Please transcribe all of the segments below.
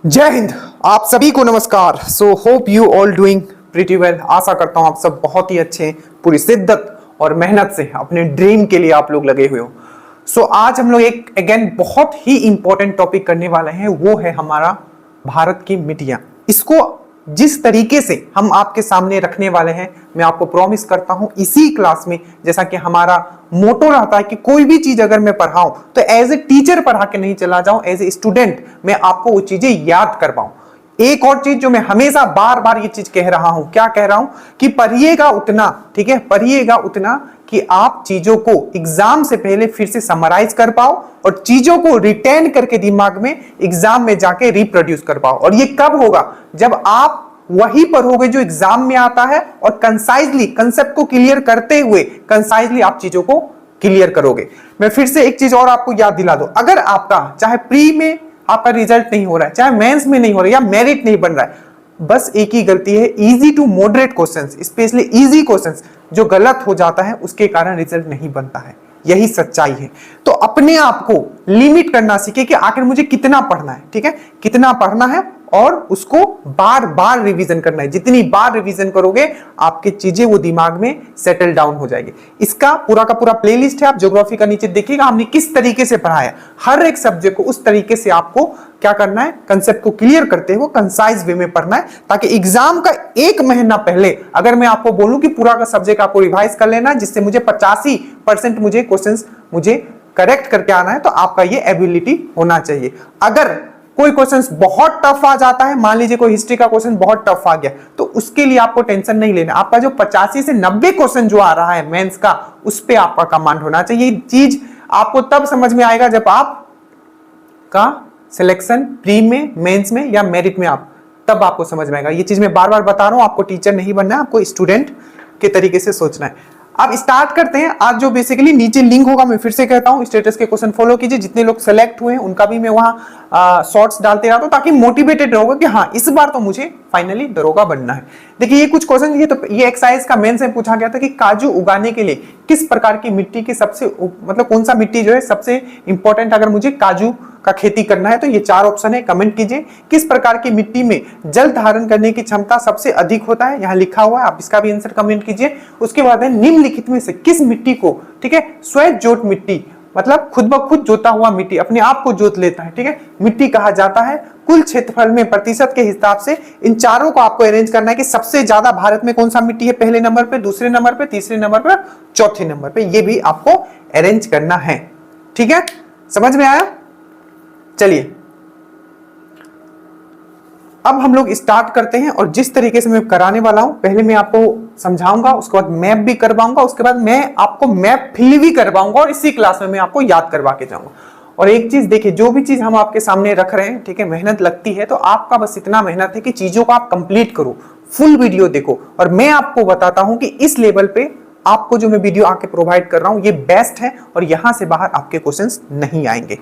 जय हिंद। आप सभी को नमस्कार। So hope you all doing pretty well. आशा करता हूं आप सब बहुत ही अच्छे, पूरी शिद्दत और मेहनत से अपने ड्रीम के लिए आप लोग लगे हुए हो। सो आज हम लोग एक अगेन बहुत ही इंपॉर्टेंट टॉपिक करने वाले हैं, वो है हमारा भारत की मिट्टियां। इसको जिस तरीके से हम आपके सामने रखने वाले हैं, मैं आपको प्रॉमिस करता हूं इसी क्लास में, जैसा कि हमारा मोटो रहता है कि कोई भी चीज अगर मैं पढ़ाऊं तो एज ए टीचर पढ़ा के नहीं चला जाऊं, एज ए स्टूडेंट मैं आपको वो चीजें याद कर पाऊं। एक और चीज जो मैं हमेशा बार बार ये चीज कह रहा हूं, क्या कह रहा हूं कि पढ़िएगा उतना, ठीक है, पढ़िएगा उतना कि आप चीजों को एग्जाम से पहले फिर से समराइज कर पाओ और चीजों को रिटेन करके दिमाग में एग्जाम में जाके रिप्रोड्यूस कर पाओ। और ये कब होगा? जब आप वही पढ़ोगे जो एग्जाम में आता है और कंसाइजली कंसेप्ट को क्लियर करते हुए कंसाइजली आप चीजों को क्लियर करोगे। मैं फिर से एक चीज और आपको याद दिला दूं, अगर आपका चाहे प्री में आपका रिजल्ट नहीं हो रहा है, चाहे मेंस में नहीं हो रहा है, या मेरिट नहीं बन रहा है, बस एक ही गलती है, easy to moderate questions, specially easy questions जो गलत हो जाता है उसके कारण रिजल्ट नहीं बनता है। यही सच्चाई है। तो अपने आप को लिमिट करना सीखे कि आखिर मुझे कितना पढ़ना है, ठीक है, कितना पढ़ना है और उसको बार बार रिवीजन करना है। जितनी बार रिवीजन करोगे आपकी चीजें वो दिमाग में सेटल डाउन हो जाएगी। इसका पूरा का पूरा प्लेलिस्ट है, आप ज्योग्राफी का नीचे देखिएगा हमने किस तरीके से पढ़ाया। हर एक सब्जेक्ट को उस तरीके से आपको क्या करना है, कंसेप्ट को क्लियर करते हुए कंसाइज वे में पढ़ना है, ताकि एग्जाम का एक महीना पहले अगर मैं आपको बोलूं कि पूरा का सब्जेक्ट आपको रिवाइज कर लेना, जिससे मुझे 85% मुझे क्वेश्चंस मुझे करेक्ट करके आना है, तो आपका ये एबिलिटी होना चाहिए। अगर कोई क्वेश्चन बहुत टफ आ जाता है, मान लीजिए कोई हिस्ट्री का क्वेश्चन बहुत टफ आ गया, तो उसके लिए आपको टेंशन नहीं लेना। आपका जो 85 से 90 क्वेश्चन जो आ रहा है मेंस का, उस पे आपका कमांड होना चाहिए। ये चीज आपको तब समझ में आएगा जब आप का सिलेक्शन प्री में, मेंस में या मेरिट में तब आपको समझ में आएगा। ये चीज मैं बार बार बता रहा हूं, आपको टीचर नहीं बनना है, आपको स्टूडेंट के तरीके से सोचना है। अब स्टार्ट करते हैं। आज जो बेसिकली नीचे लिंक होगा, मैं फिर से कहता हूं, स्टेटस के क्वेश्चन फॉलो कीजिए। जितने लोग सेलेक्ट हुए हैं उनका भी मैं वहां शॉर्ट्स डालते रहता हूं, ताकि मोटिवेटेड रहोगे कि हाँ इस बार तो मुझे फाइनली दरोगा बनना है। देखिए ये कुछ क्वेश्चन, ये एक्सरसाइज का मेंस में पूछा गया था कि काजू उगाने के लिए किस प्रकार की मिट्टी की सबसे मतलब कौन सा मिट्टी जो है सबसे इंपॉर्टेंट, अगर मुझे काजू का खेती करना है। तो ये 4 ऑप्शन है, कमेंट कीजिए। किस प्रकार की मिट्टी में जल धारण करने की क्षमता सबसे अधिक होता है, यहां लिखा हुआ है, आप इसका भी आंसर कमेंट कीजिए। उसके बाद है निम्नलिखित में से किस मिट्टी को, ठीक है, स्वयं जोत मिट्टी मतलब खुद ब खुद जोता हुआ मिट्टी, अपने आप को जोत लेता है, ठीक है, मिट्टी कहा जाता है। कुल क्षेत्रफल में प्रतिशत के हिसाब से इन चारों को आपको अरेंज करना है कि सबसे ज्यादा भारत में कौन सा मिट्टी है, पहले नंबर पे, दूसरे नंबर पे, तीसरे नंबर पे, चौथे नंबर पे। ये भी आपको अरेंज करना है, ठीक है, समझ में आया? चलिए अब हम लोग स्टार्ट करते हैं। और जिस तरीके से मैं कराने वाला हूं, पहले मैं आपको समझाऊंगा, उसके बाद मैप भी करवाऊंगा, उसके बाद मैं आपको मैप फिल भी करवाऊंगा और इसी क्लास में मैं आपको याद करवा के जाऊंगा। और एक चीज देखिए, जो भी चीज हम आपके सामने रख रहे हैं, ठीक है, मेहनत लगती है, तो आपका बस इतना मेहनत है कि चीजों को आप कंप्लीट करो, फुल वीडियो देखो। और मैं आपको बताता हूं कि इस लेवल पे आपको जो मैं वीडियो आके प्रोवाइड कर रहा हूं ये बेस्ट है, और यहां से बाहर आपके क्वेश्चंस नहीं आएंगे।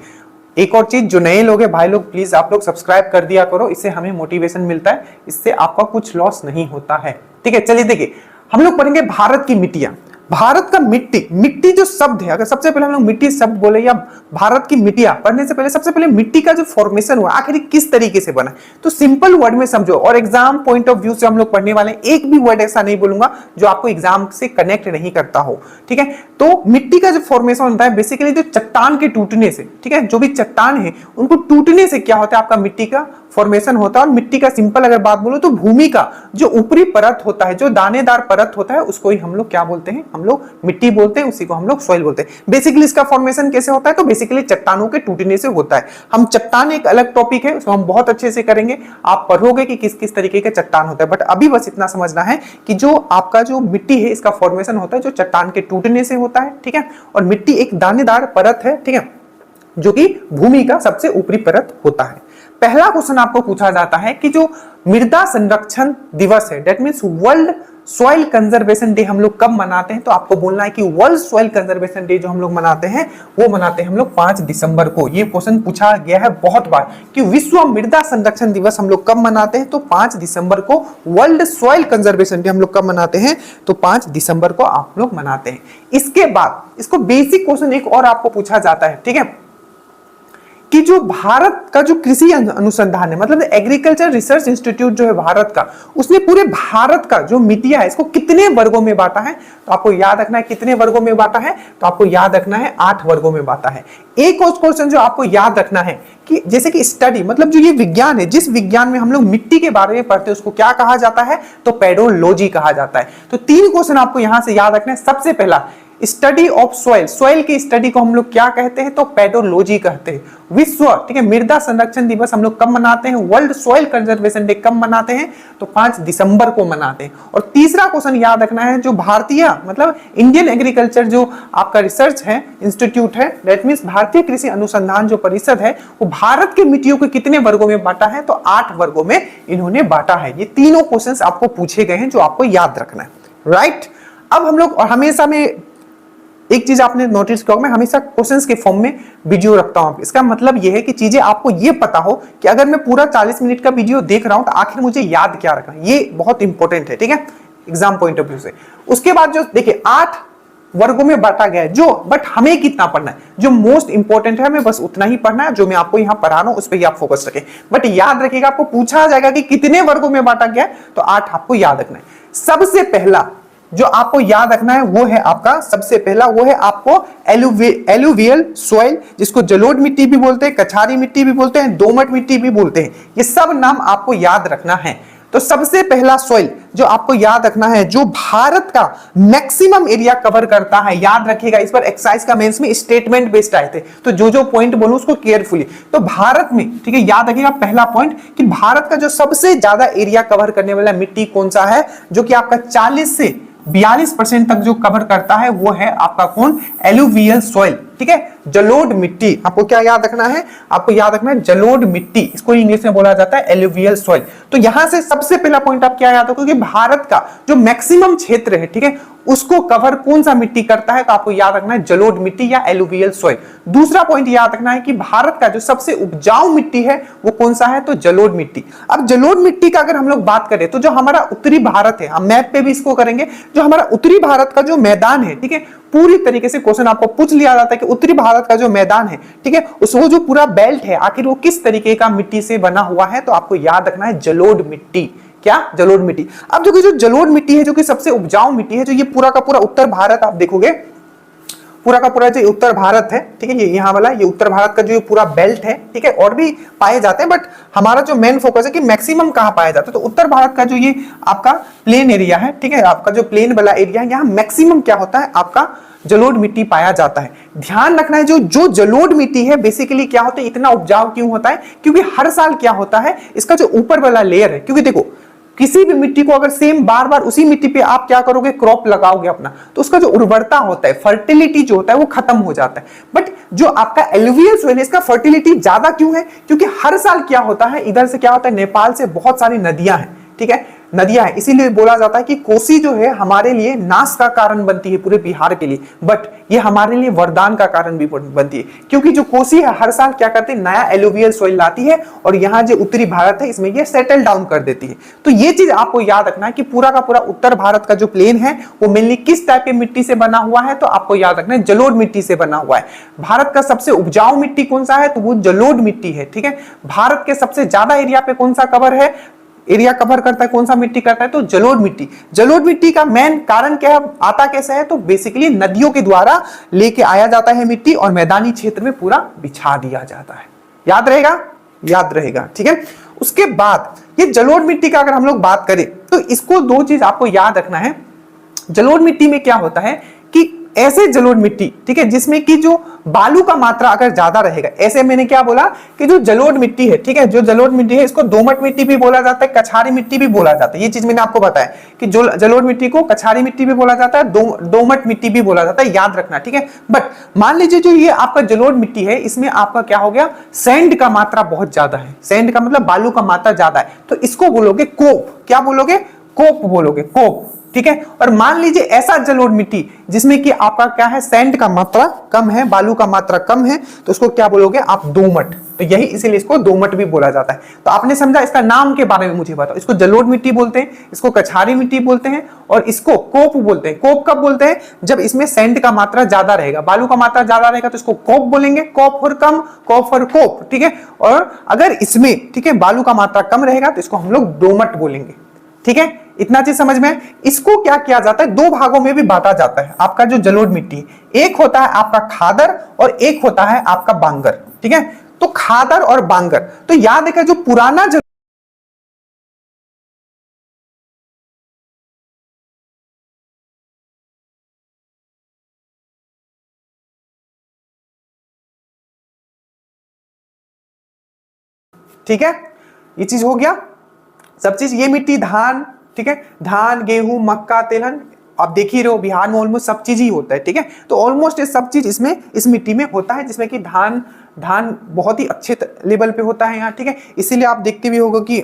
एक और चीज, जो नए लोग हैं भाई लोग, प्लीज आप लोग सब्सक्राइब कर दिया करो, इससे हमें मोटिवेशन मिलता है, इससे आपका कुछ लॉस नहीं होता है, ठीक है। चलिए देखिए, हम लोग पढ़ेंगे भारत की मिट्टियां। भारत का मिट्टी, मिट्टी जो शब्द है, अगर सबसे पहले हम लोग मिट्टी शब्द बोले या भारत की मिट्टियां पढ़ने से पहले सबसे पहले मिट्टी का जो फॉर्मेशन हुआ आखिर किस तरीके से बना, तो सिंपल वर्ड में समझो। और एग्जाम पॉइंट ऑफ व्यू से हम लोग पढ़ने वाले हैं, एक भी वर्ड ऐसा नहीं बोलूंगा जो आपको एग्जाम से कनेक्ट नहीं करता हो, ठीक है। तो मिट्टी का जो फॉर्मेशन होता है बेसिकली जो चट्टान के टूटने से, ठीक है, जो भी चट्टान है उनको टूटने से क्या होता है, आपका मिट्टी का फॉर्मेशन होता है। और मिट्टी का सिंपल अगर बात बोलो तो भूमि का जो ऊपरी परत होता है, जो दानेदार परत होता है, उसको ही हम लोग क्या बोलते हैं, हम लोग मिट्टी बोलते हैं, उसी को हम लोग सॉइल बोलते हैं। बेसिकली इसका फॉर्मेशन कैसे होता है, तो बेसिकली चट्टानों के टूटने से होता है। हम चट्टान एक अलग टॉपिक है, उसको हम बहुत अच्छे से करेंगे, आप पढ़ोगे कि किस किस तरीके का चट्टान होता है। बट अभी बस इतना समझना है कि जो आपका जो मिट्टी है इसका फॉर्मेशन होता है जो चट्टान के टूटने से होता है, ठीक है। और मिट्टी एक दानेदार परत है, ठीक है, जो कि भूमि का सबसे ऊपरी परत होता है। पहला क्वेश्चन आपको पूछा जाता है कि जो मृदा संरक्षण दिवस है, that means world soil conservation day, हम लोग कब मनाते हैं, तो आपको बोलना है कि वर्ल्ड सॉइल कंजर्वेशन डे जो हम लोग मनाते हैं वो मनाते हैं हम लोग 5 दिसंबर को। ये क्वेश्चन पूछा गया है बहुत बार कि विश्व मृदा संरक्षण दिवस हम लोग कब मनाते हैं, तो 5 दिसंबर को। वर्ल्ड सॉइल कंजर्वेशन डे हम लोग कब मनाते हैं, तो 5 दिसंबर को आप लोग मनाते हैं। इसके बाद इसको बेसिक क्वेश्चन एक और आपको पूछा जाता है, ठीक है, कि जो भारत का जो कृषि अनुसंधान है, मतलब एग्रीकल्चर रिसर्च इंस्टीट्यूट जो है भारत का, उसने पूरे भारत का जो मिट्टियां है इसको कितने वर्गों में बांटा है? तो आपको याद रखना है कितने वर्गों में बांटा है, तो आपको याद रखना है 8 वर्गों में बांटा है। एक और क्वेश्चन जो आपको याद रखना है कि जैसे कि स्टडी, मतलब जो ये विज्ञान है, जिस विज्ञान में हम लोग मिट्टी के बारे में पढ़ते हैं उसको क्या कहा जाता है? तो पेडोलॉजी कहा जाता है। तो 3 क्वेश्चन आपको यहां से याद रखना है। सबसे पहला, स्टडी ऑफ सॉइल, सॉइल की स्टडी को हम लोग क्या कहते हैं? तो पेडोलॉजी कहते हैं। विश्व, ठीक है, मृदा संरक्षण दिवस हम लोग कब मनाते हैं? वर्ल्ड सॉइल कंजर्वेशन डे कब मनाते हैं? तो 5 दिसंबर को मनाते हैं। और तीसरा क्वेश्चन याद रखना है, जो भारतीय, मतलब इंडियन एग्रीकल्चर जो आपका रिसर्च है इंस्टीट्यूट है, दैट मींस भारतीय कृषि अनुसंधान जो परिषद है, वो भारत के मिट्टियों को कितने वर्गों में बांटा है? तो 8 वर्गों में इन्होंने बांटा है। ये तीनों क्वेश्चंस आपको पूछे गए हैं जो आपको याद रखना है, राइट। अब हम लोग, और हमेशा में एक चीज आपने नोटिस किया होगा, मैं हमेशा क्वेश्चंस के फॉर्म में वीडियो रखता हूं। इसका मतलब यह है कि चीजें आपको ये पता हो कि अगर मैं पूरा 40 मिनट का वीडियो देख रहा हूं तो आखिर मुझे याद क्या रखना है। ये बहुत इंपॉर्टेंट है, ठीक है, एग्जाम पॉइंट ऑफ व्यू से। उसके बाद जो देखिए 8 वर्गों में बांटा गया है, जो बट हमें कितना पढ़ना है, जो मोस्ट इंपॉर्टेंट है हमें बस उतना ही पढ़ना है, जो मैं आपको यहाँ पढ़ा रहा हूं उस पर ही आप फोकस रखें। बट याद रखिएगा, आपको पूछा जाएगा कि कितने वर्गों में बांटा गया है, तो 8 आपको याद रखना है। सबसे पहला जो आपको याद रखना है वो है आपका, सबसे पहला वो है आपको एलुवियल सॉइल, जिसको जलोढ़ मिट्टी भी बोलते हैं, कछारी मिट्टी भी बोलते हैं, दोमट मिट्टी भी बोलते हैं। ये सब नाम आपको याद रखना है। तो सबसे पहला सॉइल जो आपको याद रखना है, जो भारत का मैक्सिमम एरिया कवर करता है, याद रखिएगा, इस पर एक्सरसाइज का मेंस में स्टेटमेंट बेस्ड आए थे, तो जो पॉइंट बोलूं उसको केयरफुली। तो भारत में, ठीक है, याद रखिएगा पहला पॉइंट कि भारत का जो सबसे ज्यादा एरिया कवर करने वाला मिट्टी कौन सा है, जो कि आपका 40 से 42% तक जो कवर करता है, वो है आपका कौन? एलुवियल सॉइल, ठीक है, जलोढ़ मिट्टी। आपको क्या याद रखना है? आपको याद रखना है जलोढ़ मिट्टी, इसको इंग्लिश में बोला जाता है एलुवियल सॉइल। तो यहां से सबसे पहला पॉइंट आप क्या याद रखो कि भारत का जो मैक्सिमम क्षेत्र है, ठीक है, उसको कवर कौन सा मिट्टी करता है? तो आपको याद रखना है जलोढ़ मिट्टी या एलुवियल सॉइल। दूसरा पॉइंट याद रखना है कि भारत का जो सबसे उपजाऊ मिट्टी है वो कौन सा है? तो जलोढ़ मिट्टी। अब जलोढ़ मिट्टी का अगर हम लोग बात करें तो जो हमारा उत्तरी भारत है, हम मैप पे भी इसको करेंगे, जो हमारा उत्तरी भारत का जो मैदान है, ठीक है, पूरी तरीके से क्वेश्चन आपको पूछ लिया जाता है कि उत्तरी भारत का जो मैदान है, ठीक है, वो जो पूरा बेल्ट है आखिर वो किस तरीके का मिट्टी से बना हुआ है? तो आपको याद रखना है जलोढ़ मिट्टी। क्या? जलोढ़ मिट्टी। अब जो जलोढ़ मिट्टी है, जो कि सबसे उपजाऊ मिट्टी है, जो ये पूरा का पूरा उत्तर भारत आप देखोगे, पूरा का पूरा जो उत्तर भारत है, ठीक है, ये यहाँ वाला, ये उत्तर भारत का जो पूरा बेल्ट है, ठीक है, और भी पाए जाते हैं, बट हमारा जो मेन फोकस है कि मैक्सिमम कहाँ पाया जाता है, तो उत्तर भारत का जो ये आपका प्लेन एरिया है, ठीक है, आपका जो प्लेन वाला एरिया है, यहाँ मैक्सिमम क्या होता है? आपका जलोढ़ मिट्टी पाया जाता है। ध्यान रखना है, जो जलोढ़ मिट्टी है बेसिकली क्या होता है, इतना उपजाऊ क्यों होता है? क्योंकि हर साल क्या होता है, इसका जो ऊपर वाला लेयर है, क्योंकि देखो किसी भी मिट्टी को अगर सेम बार बार उसी मिट्टी पे आप क्या करोगे, क्रॉप लगाओगे अपना, तो उसका जो उर्वरता होता है, फर्टिलिटी जो होता है वो खत्म हो जाता है। बट जो आपका एलुवियल सॉइल है, इसका फर्टिलिटी ज्यादा क्यों है? क्योंकि हर साल क्या होता है, इधर से क्या होता है, नेपाल से बहुत सारी नदियां हैं, ठीक है, नदियां हैं, इसीलिए बोला जाता है कि कोसी जो है हमारे लिए नाश का कारण बनती है पूरे बिहार के लिए, बट ये हमारे लिए वरदान का कारण भी बनती है, क्योंकि जो कोसी है हर साल क्या करती है, नया एलुवियल सॉइल लाती है और यहाँ जो उत्तरी भारत है इसमें ये सेटल डाउन कर देती है। तो ये चीज आपको याद रखना है कि पूरा का पूरा उत्तर भारत का जो प्लेन है वो मेनली किस टाइप की मिट्टी से बना हुआ है? तो आपको याद रखना है जलोढ़ मिट्टी से बना हुआ है। भारत का सबसे उपजाऊ मिट्टी कौन सा है? तो वो जलोढ़ मिट्टी है, ठीक है। भारत के सबसे ज्यादा एरिया पे कौन सा कवर है, एरिया कवर करता है, कौन सा मिट्टी करता है? तो जलोढ़ मिट्टी। जलोढ़ मिट्टी का मेन कारण क्या आता कैसे है? तो बेसिकली नदियों के द्वारा लेके आया जाता है मिट्टी और मैदानी क्षेत्र में पूरा बिछा दिया जाता है। याद रहेगा? याद रहेगा, ठीक है। उसके बाद ये जलोढ़ मिट्टी का अगर हम लोग बात करें तो इसको 2 चीज आपको याद रखना है। जलोढ़ मिट्टी में क्या होता है कि ऐसे जलोढ़ मिट्टी, ठीक है, जिसमें कि जो बालू का मात्रा अगर ज्यादा रहेगा, ऐसे मैंने क्या बोला कि जो जलोढ़ मिट्टी है, ठीक है, जो जलोढ़ मिट्टी है इसको दोमट मिट्टी भी बोला जाता है, कछारी मिट्टी भी बोला जाता है। ये चीज मैंने आपको बताया कि जो जलोढ़ मिट्टी को कछारी मिट्टी भी बोला जाता है, दोमट मिट्टी भी बोला जाता है, याद रखना, ठीक है। बट मान लीजिए जो ये आपका जलोढ़ मिट्टी है, इसमें आपका क्या हो गया, सैंड का मात्रा बहुत ज्यादा है, सैंड का मतलब बालू का मात्रा ज्यादा है, तो इसको बोलोगे कोप। क्या बोलोगे? कोप बोलोगे, कोप, ठीक है। और मान लीजिए ऐसा जलोढ़ मिट्टी जिसमें कि आपका क्या है, सैंड का मात्रा कम है, बालू का मात्रा कम है, तो उसको क्या बोलोगे आप? दोमट। तो यही इसीलिए इसको दोमट भी बोला जाता है। तो आपने समझा, इसका नाम के बारे में मुझे बताओ। इसको जलोढ़ मिट्टी बोलते हैं, इसको कछारी मिट्टी बोलते हैं, और इसको कोप बोलते हैं। कोप कब बोलते हैं? जब इसमें सैंड का मात्रा ज्यादा रहेगा, बालू का मात्रा ज्यादा रहेगा तो इसको कोप बोलेंगे। कोप फॉर कम, कोप फॉर कोप, ठीक है। और अगर इसमें, ठीक है, बालू का मात्रा कम रहेगा तो इसको हम लोग दोमट बोलेंगे, ठीक है। इतना चीज समझ में। इसको क्या किया जाता है, दो भागों में भी बांटा जाता है आपका जो जलोढ़ मिट्टी। एक होता है आपका खादर और एक होता है आपका बांगर, ठीक है। तो खादर और बांगर, तो याद है जो पुराना ठीक है, ये चीज हो गया सब चीज। ये मिट्टी धान, ठीक है, धान, गेहूं, मक्का, तिलहन, आप देख ही रहे हो बिहार में ऑलमोस्ट सब चीज ही होता है, ठीक है। तो ऑलमोस्ट ये सब चीज इसमें इस मिट्टी में होता है, जिसमें कि धान बहुत ही अच्छे लेवल पे होता है यहाँ, ठीक है। इसीलिए आप देखते भी होगा कि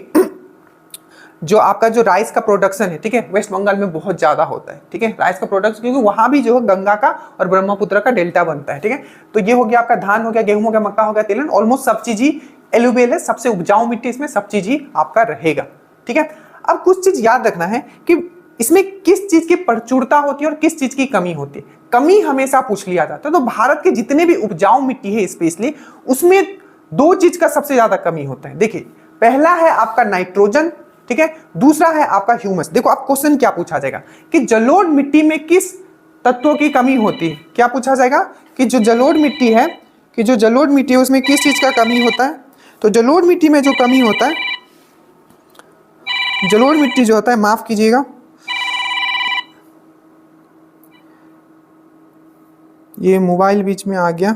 जो आपका जो राइस का प्रोडक्शन है, ठीक है, वेस्ट बंगाल में बहुत ज्यादा होता है, ठीक है, राइस का प्रोडक्शन, क्योंकि वहां भी जो है गंगा का और ब्रह्मपुत्र का डेल्टा बनता है, ठीक है। तो ये हो गया आपका धान हो गया, गेहूं हो गया, मक्का हो गया, तिलहन, ऑलमोस्ट सब चीज ही एलुबेल है, सबसे उपजाऊ मिट्टी इसमें सब चीज ही आपका रहेगा, ठीक है। अब कुछ चीज याद रखना है कि इसमें किस चीज की प्रचुरता होती है और किस चीज की कमी होती है। कमी हमेशा पूछ लिया जाता है। तो भारत के जितने भी उपजाऊ मिट्टी है स्पेशली, उसमें दो चीज का सबसे ज्यादा कमी होता है। देखिए, पहला है आपका नाइट्रोजन, ठीक है, दूसरा है आपका ह्यूमस। देखो आप क्वेश्चन क्या पूछा जाएगा कि जलोढ़ मिट्टी में किस तत्वों की कमी होती है। क्या पूछा जाएगा कि जो जलोढ़ मिट्टी है, कि जो जलोढ़ मिट्टी है उसमें किस चीज का कमी होता है। तो जलोढ़ मिट्टी में जो कमी होता है, जलोढ़ मिट्टी जो होता है, माफ कीजिएगा, ये मोबाइल बीच में आ गया,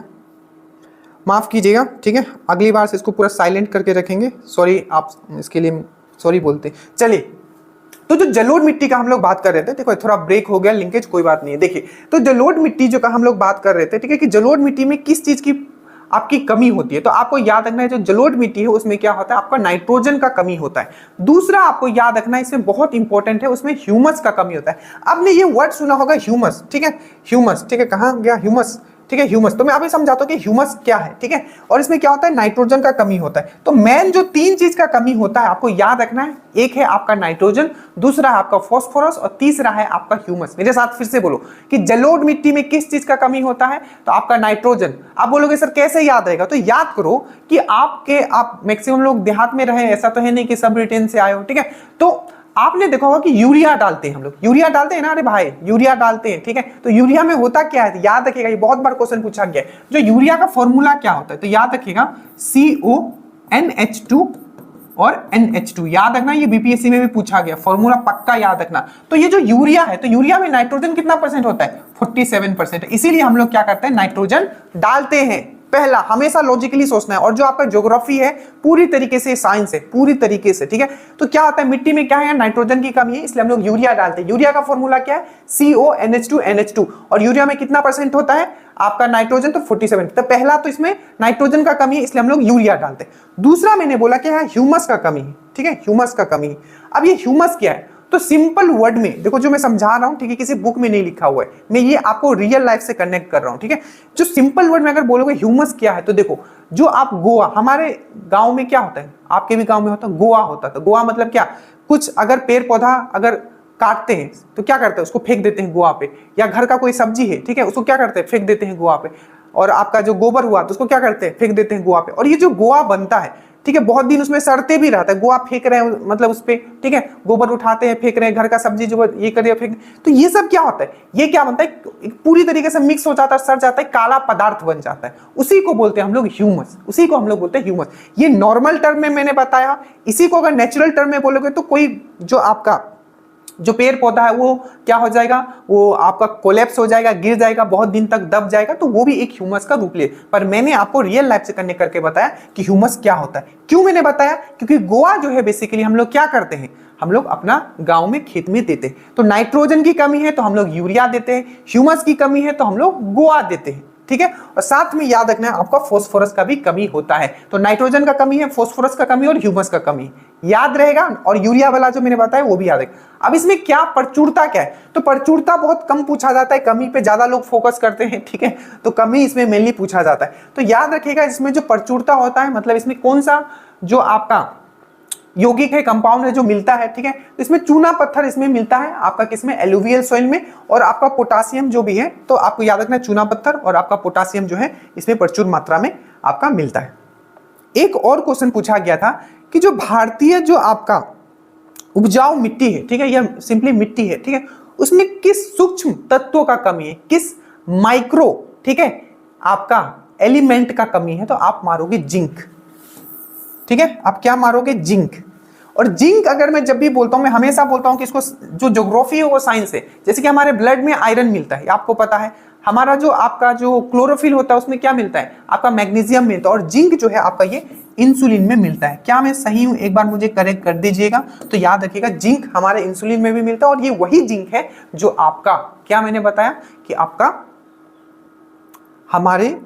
माफ कीजिएगा, ठीक है। अगली बार से इसको पूरा साइलेंट करके रखेंगे। सॉरी, आप इसके लिए सॉरी बोलते। चलिए, तो जो जलोढ़ मिट्टी का हम लोग बात कर रहे थे, देखो थोड़ा ब्रेक हो गया लिंकेज, कोई बात नहीं है। देखिए, तो जलोढ़ मिट्टी जो का हम लोग बात कर रहे थे, ठीक है, कि जलोढ़ मिट्टी में किस चीज की आपकी कमी होती है। तो आपको याद रखना है जो जलोढ़ मिट्टी है उसमें क्या होता है, आपका नाइट्रोजन का कमी होता है। दूसरा आपको याद रखना है, इसमें बहुत इंपॉर्टेंट है, उसमें ह्यूमस का कमी होता है। आपने ये वर्ड सुना होगा ह्यूमस, ठीक है, ह्यूमस, ठीक है, कहां गया ह्यूमस, ठीक है, ह्यूमस। तो मैं अभी समझाता हूं कि ह्यूमस क्या है, ठीक है। और इसमें क्या होता है, नाइट्रोजन का कमी होता है। तो मेन जो तीन चीज का कमी होता है आपको याद रखना है, एक है आपका नाइट्रोजन, दूसरा है आपका फॉस्फोरस, और तीसरा है आपका ह्यूमस। मेरे साथ फिर से बोलो कि जलोढ़ मिट्टी में किस चीज का कमी होता है, तो आपका नाइट्रोजन। आप बोलोगे सर कैसे याद रहेगा, तो याद करो कि आप मैक्सिमम लोग देहात में रहे, ऐसा तो है नहीं कि सब रिटेन से आए हो, ठीक है। तो आपने देखा होगा कि यूरिया डालते हैं हम लोग, यूरिया डालते हैं ना, अरे भाई यूरिया डालते हैं, ठीक है। तो यूरिया में होता क्या है, याद रखिएगा, ये बहुत बार क्वेश्चन पूछा गया है, जो यूरिया का फॉर्मूला क्या होता है, तो याद रखिएगा CONH2 और NH2, याद रखना, ये बीपीएससी में भी पूछा गया, फॉर्मूला पक्का याद रखना। तो ये जो यूरिया है, तो यूरिया में नाइट्रोजन कितना परसेंट होता है, 47%, इसीलिए हम लोग क्या करते हैं, नाइट्रोजन डालते हैं। पहला हमेशा लॉजिकली सोचना है। और जो आपका ज्योग्राफी है पूरी तरीके से साइंस है, पूरी तरीके से, ठीक है। तो क्या होता है, मिट्टी में क्या है, नाइट्रोजन की कमी है, इसलिए हम लोग यूरिया डालते हैं। यूरिया का फॉर्मूला क्या है, CONH2NH2, और यूरिया में कितना परसेंट होता है आपका नाइट्रोजन, तो 47। तो पहला तो इसमें नाइट्रोजन का कमी है, इसलिए हम लोग यूरिया डालते हैं। दूसरा मैंने बोला क्या है, ह्यूमस का कमी है, ठीक है, ह्यूमस का कमी है। अब ये ह्यूमस क्या है, तो सिंपल वर्ड में देखो, जो मैं समझा रहा हूं, ठीक है, किसी बुक में नहीं लिखा हुआ है, मैं ये आपको रियल लाइफ से कनेक्ट कर रहा हूं, ठीक है। जो सिंपल वर्ड में अगर बोलोगे ह्यूमस क्या है, तो देखो, जो आप गोवा, हमारे गांव में क्या होता है, आपके भी गांव में होता है, गोवा होता है। तो गोवा मतलब क्या, कुछ अगर पेड़ पौधा अगर काटते हैं तो क्या करते हैं, उसको फेंक देते हैं गोवा पे, या घर का कोई सब्जी है, ठीक है, उसको क्या करते हैं, फेंक देते हैं गोवा पे। और आपका जो गोबर हुआ तो उसको क्या करते हैं, फेंक देते हैं गोवा पे। और ये जो गोवा बनता है, ठीक है, बहुत दिन उसमें सड़ते भी रहता है, गोवा फेंक रहे हैं मतलब उस पे, ठीक है, गोबर उठाते हैं फेंक रहे हैं, घर का सब्जी जो ये कर फेंक, तो ये सब क्या होता है, ये क्या बनता है, पूरी तरीके से मिक्स हो जाता है, सड़ जाता है, काला पदार्थ बन जाता है, उसी को बोलते हैं हम लोग ह्यूमस, उसी को हम लोग बोलते हैं ह्यूमस। ये नॉर्मल टर्म में मैंने बताया। इसी को अगर नेचुरल टर्म में बोलोगे तो कोई जो आपका जो पेड़ पौधा है वो क्या हो जाएगा, वो आपका कोलैप्स हो जाएगा, गिर जाएगा, बहुत दिन तक दब जाएगा, तो वो भी एक ह्यूमस का रूप ले। पर मैंने आपको रियल लाइफ से कनेक्ट करके बताया कि ह्यूमस क्या होता है। क्यों मैंने बताया, क्योंकि गोवा जो है बेसिकली हम लोग क्या करते हैं, हम लोग अपना गांव में खेत में देते हैं। तो नाइट्रोजन की कमी है तो हम लोग यूरिया देते हैं, ह्यूमस की कमी है तो हम लोग गोवा देते हैं, ठीक है। और साथ में याद रखना है आपका फास्फोरस का भी कमी होता है। तो नाइट्रोजन का कमी है, फास्फोरस का कमी और ह्यूमस का कमी याद रहेगा, और यूरिया वाला जो मैंने बताया वो भी याद रहेगा। अब इसमें क्या प्रचुरता क्या है, तो प्रचुरता बहुत कम पूछा जाता है, कमी पे ज्यादा लोग फोकस करते हैं, ठीक है। तो कमी इसमें मेनली पूछा जाता है। तो याद रखिएगा इसमें जो प्रचुरता होता है मतलब इसमें कौन सा जो आपका यौगिक है, कंपाउंड है जो मिलता है, ठीक है। तो इसमें चूना पत्थर इसमें मिलता है आपका किसमें, एलुवियल सॉइल में। और आपका पोटासियम जो भी है, तो आपको याद रखना है चूना पत्थर और आपका पोटासियम जो है इसमें प्रचुर मात्रा में आपका मिलता है। एक और क्वेश्चन पूछा गया था कि जो भारतीय जो आपका उपजाऊ मिट्टी है, ठीक है, यह सिंपली मिट्टी है, ठीक है, उसमें किस सूक्ष्म तत्वों का कमी है, किस माइक्रो, ठीक है, आपका एलिमेंट का कमी है, तो आप मारोगे जिंक, ठीक है। आप क्या मारोगे, जिंक। और जिंक अगर मैं जब भी बोलता हूं, मैं हमेशा बोलता हूं कि इसको जो ज्योग्राफी है वो साइंस है। जैसे कि हमारे ब्लड में आयरन मिलता है, आपको पता है। हमारा जो आपका जो क्लोरोफिल होता है उसमें क्या मिलता है, आपका मैग्नीशियम मिलता है। और जिंक जो है आपका ये इंसुलिन में मिलता है। क्या मैं सही हूं, एक बार मुझे करेक्ट कर दीजिएगा। तो याद रखिएगा जिंक हमारे इंसुलिन में भी मिलता है, और ये वही जिंक है जो आपका, क्या मैंने बताया कि आपका हमारे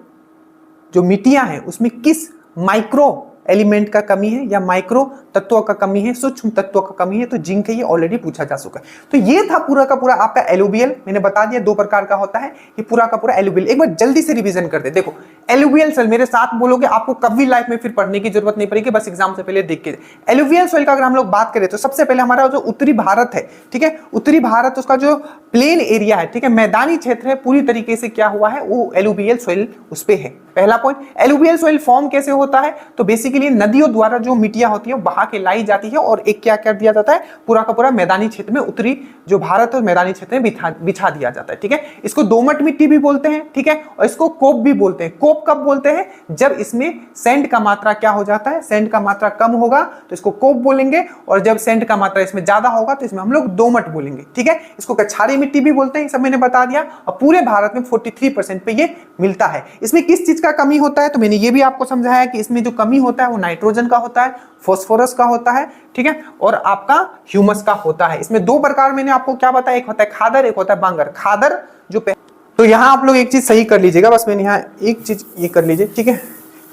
जो मिट्टियां हैं उसमें किस माइक्रो एलिमेंट का कमी है या माइक्रो तत्वों का कमी है, सूक्ष्म तत्वों का कमी है, तो जिंक है, ये ऑलरेडी पूछा जा चुका है। तो ये था पूरा का पूरा आपका एलुवियल, मैंने बता दिया 2 प्रकार का होता है, ये पूरा का पूरा एलुवियल। एक बार जल्दी से रिवीजन करते, देखो एलुवियल सोइल मेरे साथ बोलोगे, आपको कभी लाइफ में फिर पढ़ने की जरूरत नहीं पड़ेगी, बस एग्जाम से पहले देख के। एलुवियल सोइल का अगर हम लोग बात करें तो सबसे पहले हमारा जो उत्तरी भारत है, ठीक है, उत्तरी भारत उसका जो प्लेन एरिया है, ठीक है, मैदानी क्षेत्र है, पूरी तरीके से क्या हुआ है, वो एलुवियल सोइल उस पे है। पहला पॉइंट, एलुवियल सोइल फॉर्म कैसे होता है, तो बेसिकली नदियों द्वारा जो मिट्टियां होती है बहा के लाई जाती है, और एक क्या कर दिया जाता है, पूरा का पूरा मैदानी क्षेत्र में, उत्तरी जो भारत है मैदानी क्षेत्र में बिछा दिया जाता है, ठीक है। इसको दोमट मिट्टी भी बोलते हैं, ठीक है, और इसको कोप भी बोलते हैं। कोप कब बोलते हैं, जब इसमें सैंड का मात्रा क्या हो जाता है, सैंड का मात्रा कम होगा तो इसको कोप बोलेंगे, और जब सैंड का मात्रा इसमें ज्यादा होगा तो इसमें हम लोग दोमट बोलेंगे, ठीक है। इसको कछारी मिट्टी भी बोलते हैं, सब मैंने बता दिया। और पूरे भारत में 43% पे ये मिलता है। इसमें किस चीज का कमी होता है, तो मैंने ये भी आपको समझाया कि इसमें जो कमी होता है वो नाइट्रोजन का होता है, फास्फोरस का होता है, ठीक है, और आपका ह्यूमस का होता है। इसमें 2 प्रकार मैंने आपको क्या बताया, एक होता है खादर, एक होता है बांगर। खादर जो तो यहां आप लोग एक चीज सही कर लीजिएगा, बस मैंने यहां एक चीज ये कर लीजिए, ठीक है।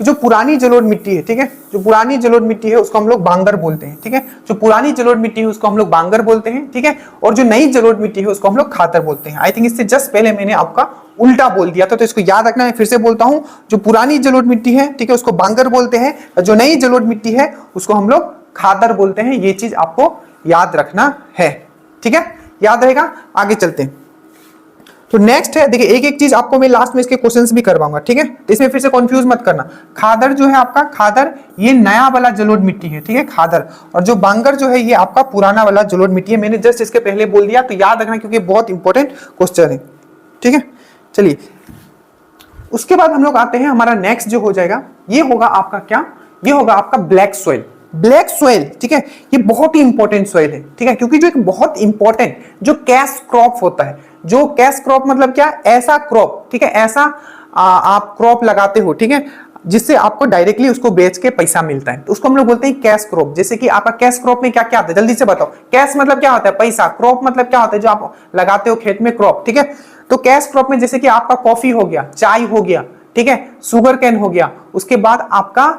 जो पुरानी जलोढ़ मिट्टी है, ठीक है, जो पुरानी जलोढ़ मिट्टी है उसको हम लोग बांगर बोलते हैं, ठीक है। जो पुरानी जलोढ़ मिट्टी है उसको हम लोग बांगर बोलते हैं, ठीक है। और जो नई जलोढ़ मिट्टी है उसको हम लोग खादर बोलते हैं। आई थिंक इससे जस्ट पहले मैंने आपका उल्टा बोल दिया था, तो इसको याद रखना है। फिर से बोलता हूं, जो पुरानी जलोढ़ मिट्टी है, ठीक है, उसको बांगर बोलते हैं, और जो नई जलोढ़ मिट्टी है उसको हम लोग खादर बोलते हैं। ये चीज आपको याद रखना है, ठीक है, याद रहेगा। आगे चलते हैं। तो नेक्स्ट है, देखिए एक एक चीज आपको मैं लास्ट में इसके क्वेश्चंस भी करवाऊंगा, ठीक है। तो इसमें फिर से कंफ्यूज मत करना। खादर जो है आपका, खादर ये नया वाला जलोढ़ मिट्टी है, ठीक है, खादर। और जो बांगर जो है ये आपका पुराना वाला जलोढ़ मिट्टी है। मैंने जस्ट इसके पहले बोल दिया, तो याद रखना क्योंकि बहुत इंपॉर्टेंट क्वेश्चन है, ठीक है। चलिए उसके बाद हम लोग आते हैं, हमारा नेक्स्ट जो हो जाएगा ये होगा आपका क्या, ये होगा आपका ब्लैक सॉइल। ब्लैक सॉइल, ठीक है, ये बहुत ही इंपॉर्टेंट सॉइल है, ठीक है, क्योंकि जो एक बहुत इंपॉर्टेंट जो कैश क्रॉप होता है, जो कैश क्रॉप मतलब क्या, ऐसा क्रॉप, ठीक है, ऐसा आप क्रॉप लगाते हो, ठीक है, जिससे आपको डायरेक्टली उसको बेच के पैसा मिलता है, तो उसको हम लोग बोलते हैं कैश क्रॉप। जैसे कि आपका कैश क्रॉप में क्या क्या आता है, जल्दी से बताओ। कैश मतलब क्या होता है, पैसा। क्रॉप मतलब क्या होता है, जो आप लगाते हो खेत में, क्रॉप, ठीक है। तो कैश क्रॉप में जैसे कि आपका कॉफी हो गया, चाय हो गया, ठीक है, शुगर कैन हो गया, उसके बाद आपका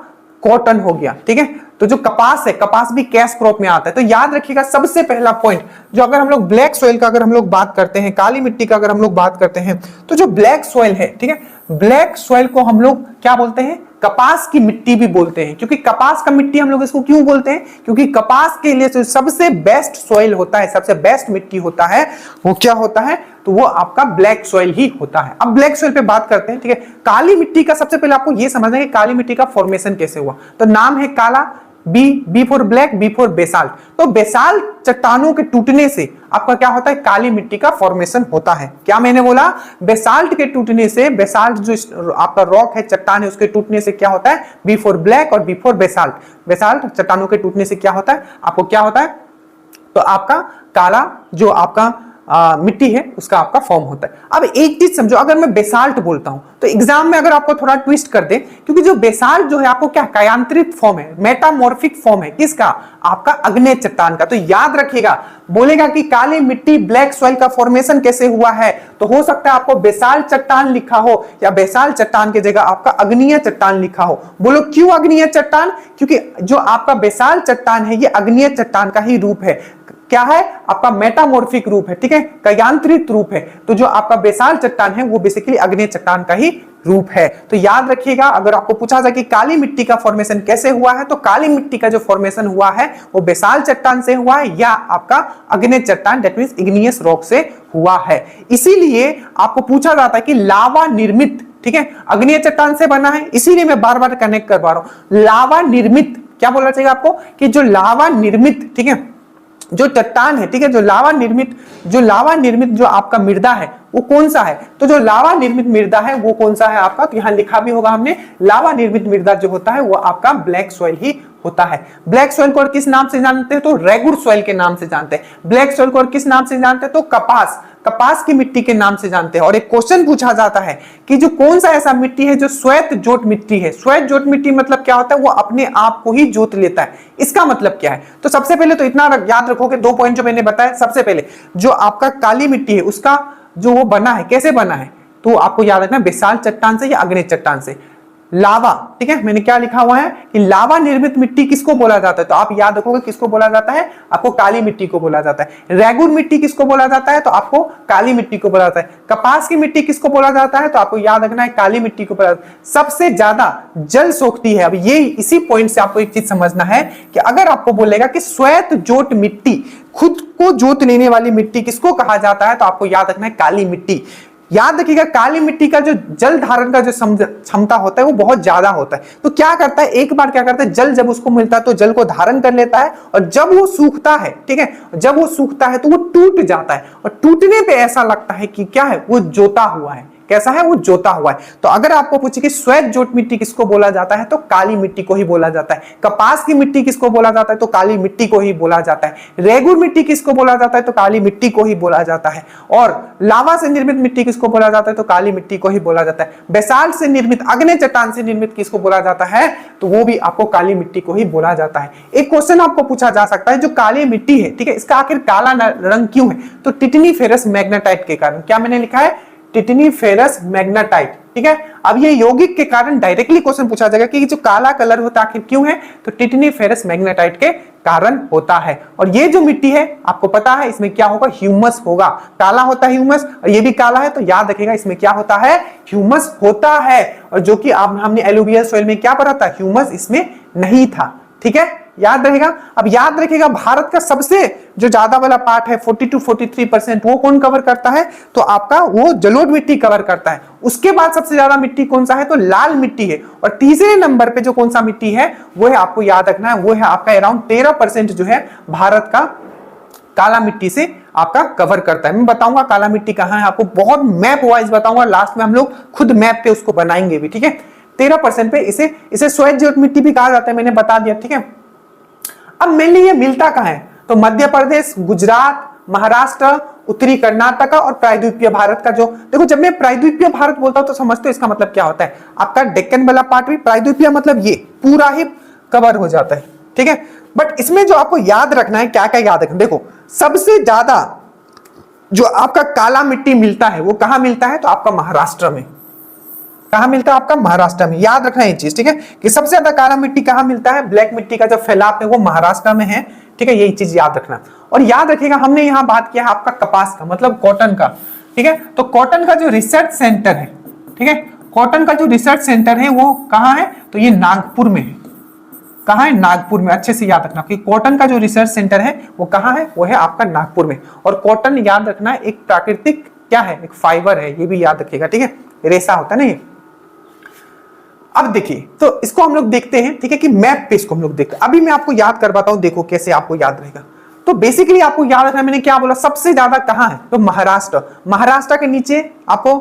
कॉटन हो गया, ठीक है। तो जो कपास है, कपास भी कैश क्रॉप में आता है। तो याद रखिएगा सबसे पहला पॉइंट, जो अगर हम लोग ब्लैक सॉइल का अगर हम लोग बात करते हैं, काली मिट्टी का अगर हम लोग बात करते हैं, तो जो ब्लैक सॉइल है, ठीक है, ब्लैक सॉइल को हम लोग क्या बोलते हैं, कपास की मिट्टी भी बोलते हैं। क्योंकि कपास का मिट्टी हम लोग इसको क्यों बोलते हैं, क्योंकि कपास के लिए जो सबसे बेस्ट सॉइल होता है, सबसे बेस्ट मिट्टी होता है, वो क्या होता है, तो वो आपका ब्लैक सॉइल ही होता है। अब ब्लैक सॉइल पे बात करते हैं, ठीक है। काली मिट्टी का सबसे पहले आपको ये समझना है कि काली मिट्टी का फॉर्मेशन कैसे हुआ। तो नाम है काला, B for black, B for basalt. तो बेसाल्ट चट्टानों के टूटने से आपका क्या होता है, काली मिट्टी का फॉर्मेशन होता है। क्या मैंने बोला, बेसाल्ट के टूटने से, बेसाल्ट जो आपका रॉक है, चट्टान है, उसके टूटने से क्या होता है, बी फॉर ब्लैक और बी फॉर बेसाल्ट। बेसाल्ट चट्टानों के टूटने से क्या होता है, आपको क्या होता है, तो आपका काला जो आपका मिट्टी है उसका आपका फॉर्म होता है। अब एक चीज समझो, अगर मैं बेसाल्ट बोलता हूं तो एग्जाम में अगर आपको थोड़ा ट्विस्ट कर दे, क्योंकि जो बेसाल्ट जो है आपको क्या कायांतरित फॉर्म है, मेटामॉर्फिक फॉर्म है किसका, आपका अग्नेय चट्टान का। तो याद रखिएगा, बोलेगा कि काली मिट्टी ब्लैक सॉइल का फॉर्मेशन कैसे हुआ है, तो हो सकता है आपको बेसाल्ट चट्टान लिखा हो या बेसाल्ट चट्टान की जगह आपका अग्नीय चट्टान लिखा हो। बोलो क्यों अग्नीय चट्टान, क्योंकि जो आपका बेसाल्ट चट्टान है ये अग्नीय चट्टान का ही रूप है। क्या है, आपका मेटामॉर्फिक रूप है, ठीक है, कायांतरित रूप है। तो जो आपका बेसाल्ट चट्टान है वो बेसिकली अग्नेय चट्टान का ही रूप है। तो याद रखिएगा, अगर आपको पूछा जाए कि काली मिट्टी का फॉर्मेशन कैसे हुआ है, तो काली मिट्टी का जो फॉर्मेशन हुआ है वो बेसाल्ट चट्टान से हुआ है या आपका अग्नेय चट्टान दैट मींस इग्नियस रॉक से हुआ है। इसीलिए आपको पूछा जाता है कि लावा निर्मित, ठीक है, अग्नेय चट्टान से बना है, इसीलिए मैं बार बार कनेक्ट करवा रहा हूं। लावा निर्मित क्या बोलना चाहिए आपको, कि जो लावा निर्मित, ठीक है, जो चट्टान है, ठीक है, जो लावा निर्मित जो आपका मृदा है वो कौन सा है, तो जो लावा निर्मित मृदा है वो कौन सा है आपका, तो यहां लिखा भी होगा हमने, लावा निर्मित मृदा जो होता है वो आपका ब्लैक सॉइल ही होता है। ब्लैक सॉइल को और किस नाम से जानते हैं, तो रेगुर सॉइल के नाम से जानते हैं। ब्लैक सॉइल को और किस नाम से जानते हैं, तो कपास की मिट्टी के नाम से जानते हैं। और एक क्वेश्चन पूछा जाता है कि जो कौन सा ऐसा मिट्टी है जो श्वेत जोत मिट्टी है। श्वेत जोत मिट्टी मतलब क्या होता है, वो अपने आप को ही जोत लेता है। इसका मतलब क्या है, तो सबसे पहले तो इतना याद रखोगे, 2 पॉइंट जो मैंने बताया। सबसे पहले जो आपका काली मिट्टी है उसका जो वो बना है, कैसे बना है, तो आपको याद रखना बेसाल्ट चट्टान से या अग्नेय चट्टान से। लावा, ठीक है, मैंने क्या लिखा हुआ है कि लावा निर्मित मिट्टी किसको बोला जाता है, तो आप याद रखोगे किसको बोला जाता है, आपको काली मिट्टी को बोला जाता है। रेगुर मिट्टी किसको बोला जाता है, तो आपको काली मिट्टी को बोला जाता है। कपास की मिट्टी किसको बोला जाता है, तो आपको याद रखना है काली मिट्टी को बोला जाता है। सबसे ज्यादा जल सोखती है। अब ये इसी पॉइंट से आपको एक चीज समझना है कि अगर आपको बोलेगा कि श्वेत जोत मिट्टी, खुद को जोत लेने वाली मिट्टी किसको कहा जाता है, तो आपको याद रखना है काली मिट्टी। याद रखिएगा, काली मिट्टी का जो जल धारण का जो क्षमता होता है वो बहुत ज्यादा होता है। तो क्या करता है, एक बार क्या करता है, जल जब उसको मिलता है तो जल को धारण कर लेता है, और जब वो सूखता है, ठीक है, जब वो सूखता है तो वो टूट जाता है, और टूटने पे ऐसा लगता है कि क्या है, वो जोता हुआ है। कैसा है, वो जोता हुआ है। तो अगर आपको पूछे कि श्वेत जोत मिट्टी किसको बोला जाता है, तो काली मिट्टी को ही बोला जाता है। कपास की मिट्टी किसको बोला जाता है, तो काली मिट्टी को ही बोला जाता है। रेगुर मिट्टी किसको बोला जाता है, तो काली मिट्टी को ही बोला जाता है। और लावा से निर्मित मिट्टी किसको बोला जाता है, तो काली मिट्टी को ही बोला जाता है। बेसाल्ट से निर्मित, अग्नेय चट्टान से निर्मित किसको बोला जाता है, तो वो भी आपको काली मिट्टी को ही बोला जाता है। एक क्वेश्चन आपको पूछा जा सकता है, जो काली मिट्टी है, ठीक है, इसका आखिर काला रंग क्यों है, तो टिटनीफेरस मैग्नेटाइट के कारण। क्या मैंने लिखा है, टिटनीफेरस मैग्नेटाइट, ठीक है। अब ये यौगिक के कारण डायरेक्टली क्वेश्चन पूछा जाएगा कि जो काला कलर होता है आखिर क्यों है, तो टिटनीफेरस मैग्नेटाइट के कारण होता है। और ये जो मिट्टी है आपको पता है इसमें क्या होगा, ह्यूमस होगा। काला होता है ह्यूमस, और ये भी काला है, तो याद रखिएगा इसमें क्या होता है, ह्यूमस होता है। और जो कि हमने एलुवियल सॉइल में क्या पढ़ा था, ह्यूमस इसमें नहीं था, ठीक है, याद रहेगा। अब याद रखिएगा, भारत का सबसे जो ज्यादा वाला पार्ट है 40 to 43% वो कौन कवर करता है, तो आपका वो जलोढ़ मिट्टी कवर करता है। उसके बाद सबसे ज्यादा मिट्टी कौन सा है, तो लाल मिट्टी है। और तीसरे नंबर पे जो कौन सा मिट्टी है वो है, आपको याद रखना है, वो है आपका अराउंड 13% जो है भारत का काला मिट्टी से आपका कवर करता है। मैं बताऊंगा काला मिट्टी कहाँ है, आपको बहुत मैप वाइज बताऊंगा, लास्ट में हम लोग खुद मैप पे उसको बनाएंगे भी, ठीक है। 13% पे इसे श्वेत जोत मिट्टी भी कहा जाता है, मैंने बता दिया, ठीक है। अब मेनली ये मिलता कहां है, तो मध्य प्रदेश, गुजरात, महाराष्ट्र, उत्तरी कर्नाटक और प्रायद्वीपीय भारत का जो, देखो जब मैं प्रायद्वीपीय भारत बोलता हूं तो समझते हो इसका मतलब क्या होता है, आपका डेक्कन वाला पार्ट भी प्रायद्वीपीय मतलब ये पूरा ही कवर हो जाता है, ठीक है। बट इसमें जो आपको याद रखना है, क्या क्या याद रखना, देखो सबसे ज्यादा जो आपका काला मिट्टी मिलता है वो कहां मिलता है, तो आपका महाराष्ट्र में। कहां मिलता है, आपका महाराष्ट्र में। याद रखना ये चीज, ठीक है, कि सबसे ज्यादा काला मिट्टी कहां मिलता है, ब्लैक मिट्टी का जो फैलाव है वो महाराष्ट्र में है, ठीक है, यही चीज याद रखना। और याद रखिएगा हमने यहां बात किया है आपका कपास का, मतलब कॉटन का, ठीक है। तो कॉटन का जो रिसर्च सेंटर है, ठीक है, कॉटन का जो रिसर्च सेंटर है वो कहां है, तो ये नागपुर में है। कहां है, नागपुर में। अच्छे से याद रखना कि कॉटन का जो रिसर्च सेंटर है वो कहां है, वो है आपका नागपुर में। और कॉटन याद रखना एक प्राकृतिक क्या है, एक फाइबर है, ये भी याद रखिएगा, ठीक है, रेशा होता है ना ये। अब देखिए, तो इसको हम लोग देखते हैं, ठीक है, कि मैप पे इसको हम लोग देखते हैं। अभी मैं आपको याद करवाता हूं, देखो कैसे आपको याद रहेगा। तो बेसिकली आपको याद रखना, मैंने क्या बोला, सबसे ज्यादा कहां है, तो महाराष्ट्र। महाराष्ट्र के नीचे आपको,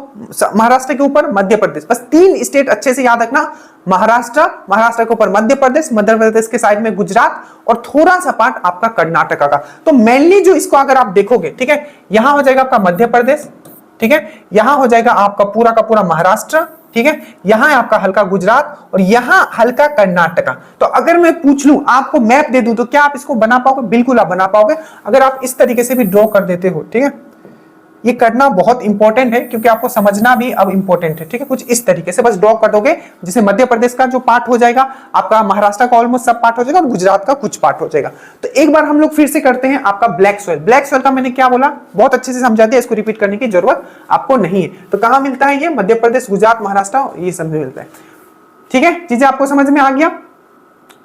महाराष्ट्र के ऊपर मध्य प्रदेश, बस 3 स्टेट अच्छे से याद रखना। महाराष्ट्र, महाराष्ट्र के ऊपर मध्य प्रदेश, मध्य प्रदेश के साइड में गुजरात और थोड़ा सा पार्ट आपका कर्नाटका का। तो मेनली जो इसको अगर आप देखोगे, ठीक है, यहां हो जाएगा आपका मध्य प्रदेश, ठीक है, यहां हो जाएगा आपका पूरा का पूरा महाराष्ट्र, ठीक है, यहां है आपका हल्का गुजरात और यहां हल्का कर्नाटका। तो अगर मैं पूछ लूं, आपको मैप दे दूं, तो क्या आप इसको बना पाओगे? बिल्कुल आप बना पाओगे, अगर आप इस तरीके से भी ड्रॉ कर देते हो, ठीक है। ये करना बहुत इंपॉर्टेंट है क्योंकि आपको समझना भी अब इंपॉर्टेंट है, ठीक है। कुछ इस तरीके से बस ड्रॉ कर दोगे, जिसे मध्य प्रदेश का जो पार्ट हो जाएगा, आपका महाराष्ट्र का ऑलमोस्ट सब पार्ट हो जाएगा और गुजरात का कुछ पार्ट हो जाएगा। तो एक बार हम लोग फिर से करते हैं आपका ब्लैक सॉइल। ब्लैक सॉइल का मैंने क्या बोला, बहुत अच्छे से समझा दिया, इसको रिपीट करने की जरूरत आपको नहीं है। तो कहां मिलता है ये? मध्य प्रदेश, गुजरात, महाराष्ट्र, ये सब मिलता है, ठीक है। चीजें आपको समझ में आ गया?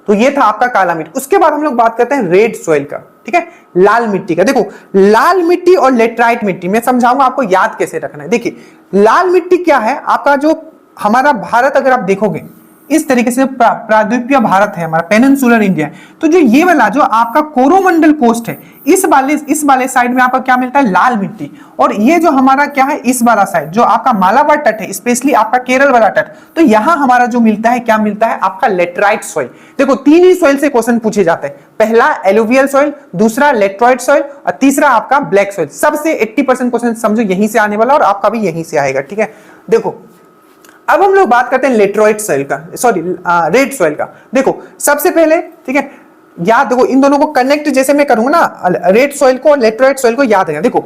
तो ये था आपका काला मिट्टी। उसके बाद हम लोग बात करते हैं रेड सॉइल का, ठीक है, लाल मिट्टी का। देखो, लाल मिट्टी और लेटराइट मिट्टी मैं समझाऊंगा आपको याद कैसे रखना है। देखिए, लाल मिट्टी क्या है, आपका जो हमारा भारत अगर आप देखोगे इस तरीके से प्राद्वीपीय भारत है हमारा, पेनिनसुलर इंडिया। तो जो ये वाला जो आपका कोरोमंडल कोस्ट है, इस वाले साइड में आपका क्या मिलता है? लाल मिट्टी। और ये जो हमारा क्या है, इस वाला साइड जो आपका मालाबार तट है, स्पेशली आपका केरल वाला तट, तो यहां हमारा जो मिलता है, क्या मिलता है? आपका लेटराइट सॉइल। देखो, 3 ही सॉइल से क्वेश्चन पूछे जाते हैं, पहला एलुवियल सॉइल, दूसरा लेटराइट सॉइल और तीसरा आपका ब्लैक सॉइल। सबसे 80% क्वेश्चन समझो यहीं से आने वाला और आपका भी यहीं से आएगा, ठीक है। देखो, अब हम लोग बात करते हैं लेटराइट सॉइल का, सॉरी रेड सॉइल का। देखो, सबसे पहले, ठीक है, याद देखो, इन दोनों को कनेक्ट जैसे मैं करूंगा ना, रेड सॉइल को और लेटराइट सॉइल को याद रखना। देखो,